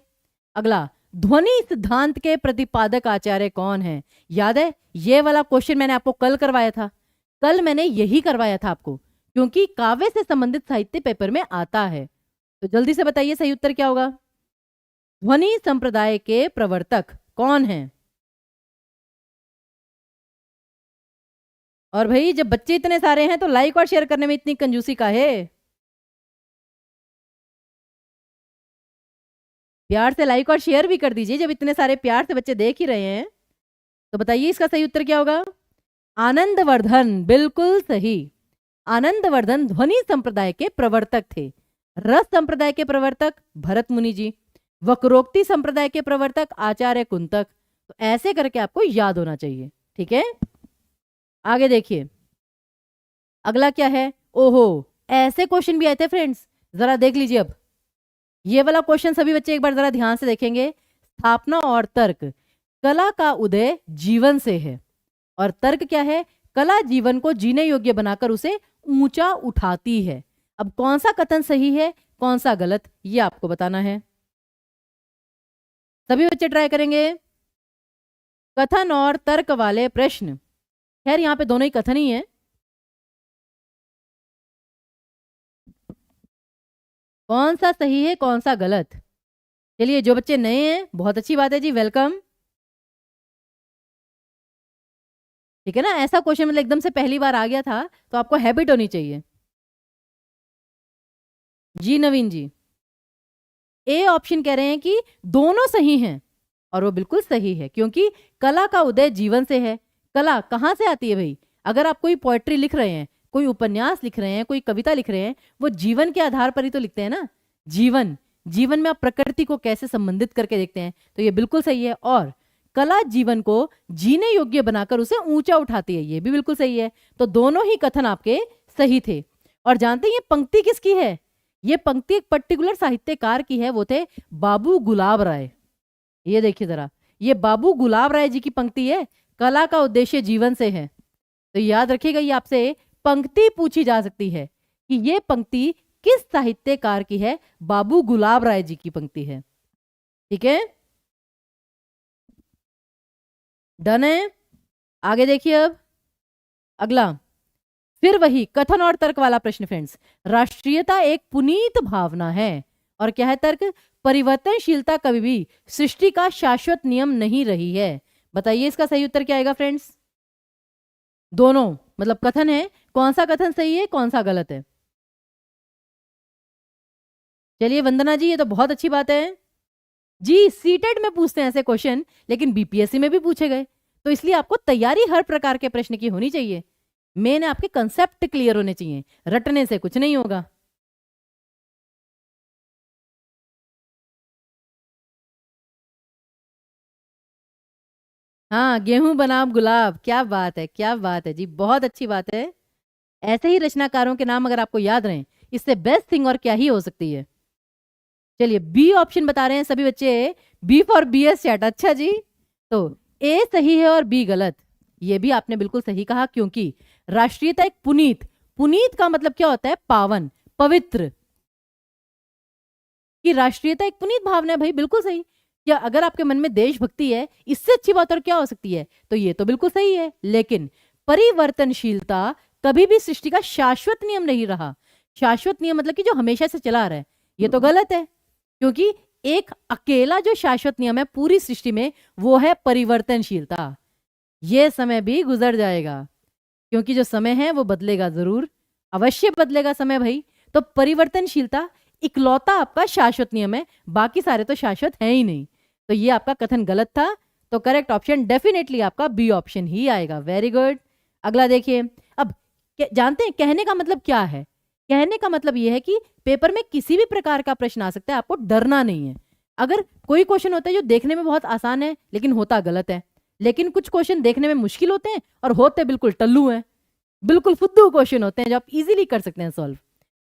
अगला, ध्वनि सिद्धांत के प्रतिपादक आचार्य कौन है? याद है, ये वाला क्वेश्चन मैंने आपको कल करवाया था। कल मैंने यही करवाया था आपको, क्योंकि काव्य से संबंधित साहित्य पेपर में आता है। तो जल्दी से बताइए सही उत्तर क्या होगा? ध्वनि संप्रदाय के प्रवर्तक कौन है? और भाई जब बच्चे इतने सारे हैं तो लाइक और शेयर करने में इतनी कंजूसी का है? प्यार से लाइक और शेयर भी कर दीजिए, जब इतने सारे प्यार से बच्चे देख ही रहे हैं। तो बताइए इसका सही उत्तर क्या होगा? आनंदवर्धन, बिल्कुल सही। आनंदवर्धन ध्वनि संप्रदाय के प्रवर्तक थे। रस संप्रदाय के प्रवर्तक भरत मुनि जी, वक्रोक्ति संप्रदाय के प्रवर्तक आचार्य कुंतक। तो ऐसे करके आपको याद होना चाहिए, ठीक है। आगे देखिए, अगला क्या है? ओहो, ऐसे क्वेश्चन भी आए थे फ्रेंड्स, जरा देख लीजिए। अब ये वाला क्वेश्चन सभी बच्चे एक बार जरा ध्यान से देखेंगे। स्थापना और तर्क, कला का उदय जीवन से है, और तर्क क्या है? कला जीवन को जीने योग्य बनाकर उसे ऊंचा उठाती है। अब कौन सा कथन सही है, कौन सा गलत, ये आपको बताना है। सभी बच्चे ट्राई करेंगे। कथन और तर्क वाले प्रश्न, खैर यहाँ पे दोनों ही कथन ही है। कौन सा सही है, कौन सा गलत? चलिए, जो बच्चे नए हैं बहुत अच्छी बात है जी, वेलकम। ठीक है ना, ऐसा क्वेश्चन मतलब एकदम से पहली बार आ गया था तो आपको हैबिट होनी चाहिए। जी नवीन जी, ए ऑप्शन कह रहे हैं कि दोनों सही हैं, और वो बिल्कुल सही है, क्योंकि कला का उदय जीवन से है। कला कहाँ से आती है भाई? अगर आप कोई पोएट्री लिख रहे हैं, कोई उपन्यास लिख रहे हैं, कोई कविता लिख रहे हैं, वो जीवन के आधार पर ही तो लिखते हैं ना। जीवन, जीवन में आप प्रकृति को कैसे संबंधित करके देखते हैं, तो ये बिल्कुल सही है। और कला जीवन को जीने योग्य बनाकर उसे ऊंचा उठाती है, ये भी बिल्कुल सही है। तो दोनों ही कथन आपके सही थे। और जानते हैं ये पंक्ति किसकी है? ये पंक्ति एक पर्टिकुलर साहित्यकार की है, वो थे बाबू गुलाब राय। ये देखिए जरा, ये बाबू गुलाब राय जी की पंक्ति है, कला का उद्देश्य जीवन से है। तो याद रखिएगा, ये आपसे पंक्ति पूछी जा सकती है कि ये पंक्ति किस साहित्यकार की है? बाबू गुलाब राय जी की पंक्ति है। ठीक है, डन है। आगे देखिए, अब अगला, फिर वही कथन और तर्क वाला प्रश्न फ्रेंड्स। राष्ट्रीयता एक पुनीत भावना है, और क्या है तर्क? परिवर्तनशीलता कभी भी सृष्टि का शाश्वत नियम नहीं रही है। बताइए इसका सही उत्तर क्या आएगा फ्रेंड्स? दोनों मतलब कथन है, कौन सा कथन सही है, कौन सा गलत है? चलिए वंदना जी, ये तो बहुत अच्छी बात है जी। सीटेट में पूछते हैं ऐसे क्वेश्चन, लेकिन बीपीएससी में भी पूछे गए, तो इसलिए आपको तैयारी हर प्रकार के प्रश्न की होनी चाहिए। मेन आपके कंसेप्ट क्लियर होने चाहिए, रटने से कुछ नहीं होगा। हाँ, गेहूं बनाम गुलाब, क्या बात है, क्या बात है जी, बहुत अच्छी बात है। ऐसे ही रचनाकारों के नाम अगर आपको याद रहे, इससे बेस्ट थिंग और क्या ही हो सकती है। चलिए, बी ऑप्शन बता रहे हैं सभी बच्चे, B for B S chat. अच्छा जी, तो ए सही है और बी गलत। ये भी आपने बिल्कुल सही कहा, क्योंकि राष्ट्रीयता एक पुनीत, पुनीत का मतलब क्या होता है? पावन, पवित्र। कि राष्ट्रीयता एक पुनीत भावना है भाई, बिल्कुल सही। क्या अगर आपके मन में देशभक्ति है, इससे अच्छी बात और क्या हो सकती है? तो ये तो बिल्कुल सही है। लेकिन परिवर्तनशीलता कभी भी सृष्टि का शाश्वत नियम नहीं रहा। शाश्वत नियम मतलब कि जो हमेशा से चला आ रहा है, ये तो गलत है। क्योंकि एक अकेला जो शाश्वत नियम है पूरी सृष्टि में, वो है परिवर्तनशीलता। ये समय भी गुजर जाएगा, क्योंकि जो समय है वो बदलेगा जरूर, अवश्य बदलेगा समय भाई। तो परिवर्तनशीलता इकलौता आपका शाश्वत नियम है, बाकी सारे तो शाश्वत है ही नहीं। तो ये आपका कथन गलत था। तो करेक्ट ऑप्शन डेफिनेटली आपका बी ऑप्शन ही आएगा। Very good. अगला देखिए, अब जानते हैं कहने का मतलब क्या है? कहने का मतलब यह है कि पेपर में किसी भी प्रकार का प्रश्न आ सकता है, आपको डरना नहीं है। अगर कोई क्वेश्चन होता है जो देखने में बहुत आसान है लेकिन होता गलत है, लेकिन कुछ क्वेश्चन देखने में मुश्किल होते हैं और होते बिल्कुल टल्लू हैं, बिल्कुल फुद्दू क्वेश्चन होते हैं जो आप इजीली कर सकते हैं सॉल्व।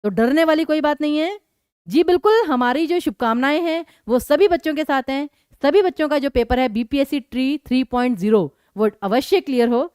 तो डरने वाली कोई बात नहीं है जी। बिल्कुल, हमारी जो शुभकामनाएं हैं वो सभी बच्चों के साथ हैं। सभी बच्चों का जो पेपर है बीपीएससी ट्री 3.0 वो अवश्य क्लियर हो,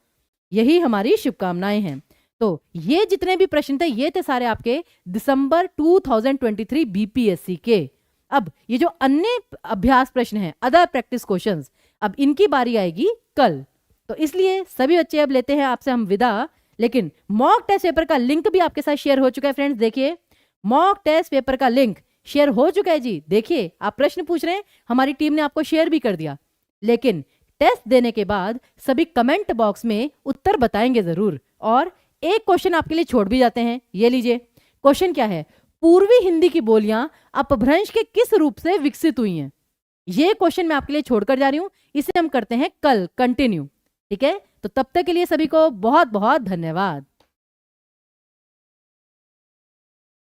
यही हमारी शुभकामनाएं हैं। तो ये जितने भी प्रश्न थे, ये थे सारे आपके दिसंबर 2023 बीपीएससी के। अब ये जो अन्य अभ्यास प्रश्न हैं, अदर प्रैक्टिस क्वेश्चंस, अब इनकी बारी आएगी कल। तो इसलिए सभी बच्चे अब लेते हैं आपसे हम विदा। लेकिन मॉक टेस्ट पेपर का लिंक भी आपके साथ शेयर हो चुका है फ्रेंड्स। देखिए मॉक टेस्ट पेपर का लिंक शेयर हो चुका है जी। देखिए आप प्रश्न पूछ रहे हैं, हमारी टीम ने आपको शेयर भी कर दिया, लेकिन टेस्ट देने के बाद सभी कमेंट बॉक्स में उत्तर बताएंगे जरूर। और एक क्वेश्चन आपके लिए छोड़ भी जाते हैं, ये लीजिए। क्वेश्चन क्या है? पूर्वी हिंदी की बोलियां अपभ्रंश के किस रूप से विकसित हुई हैं? ये क्वेश्चन मैं आपके लिए छोड़कर जा रही हूं, इसे हम करते हैं कल कंटिन्यू। ठीक है, तो तब तक के लिए सभी को बहुत बहुत धन्यवाद।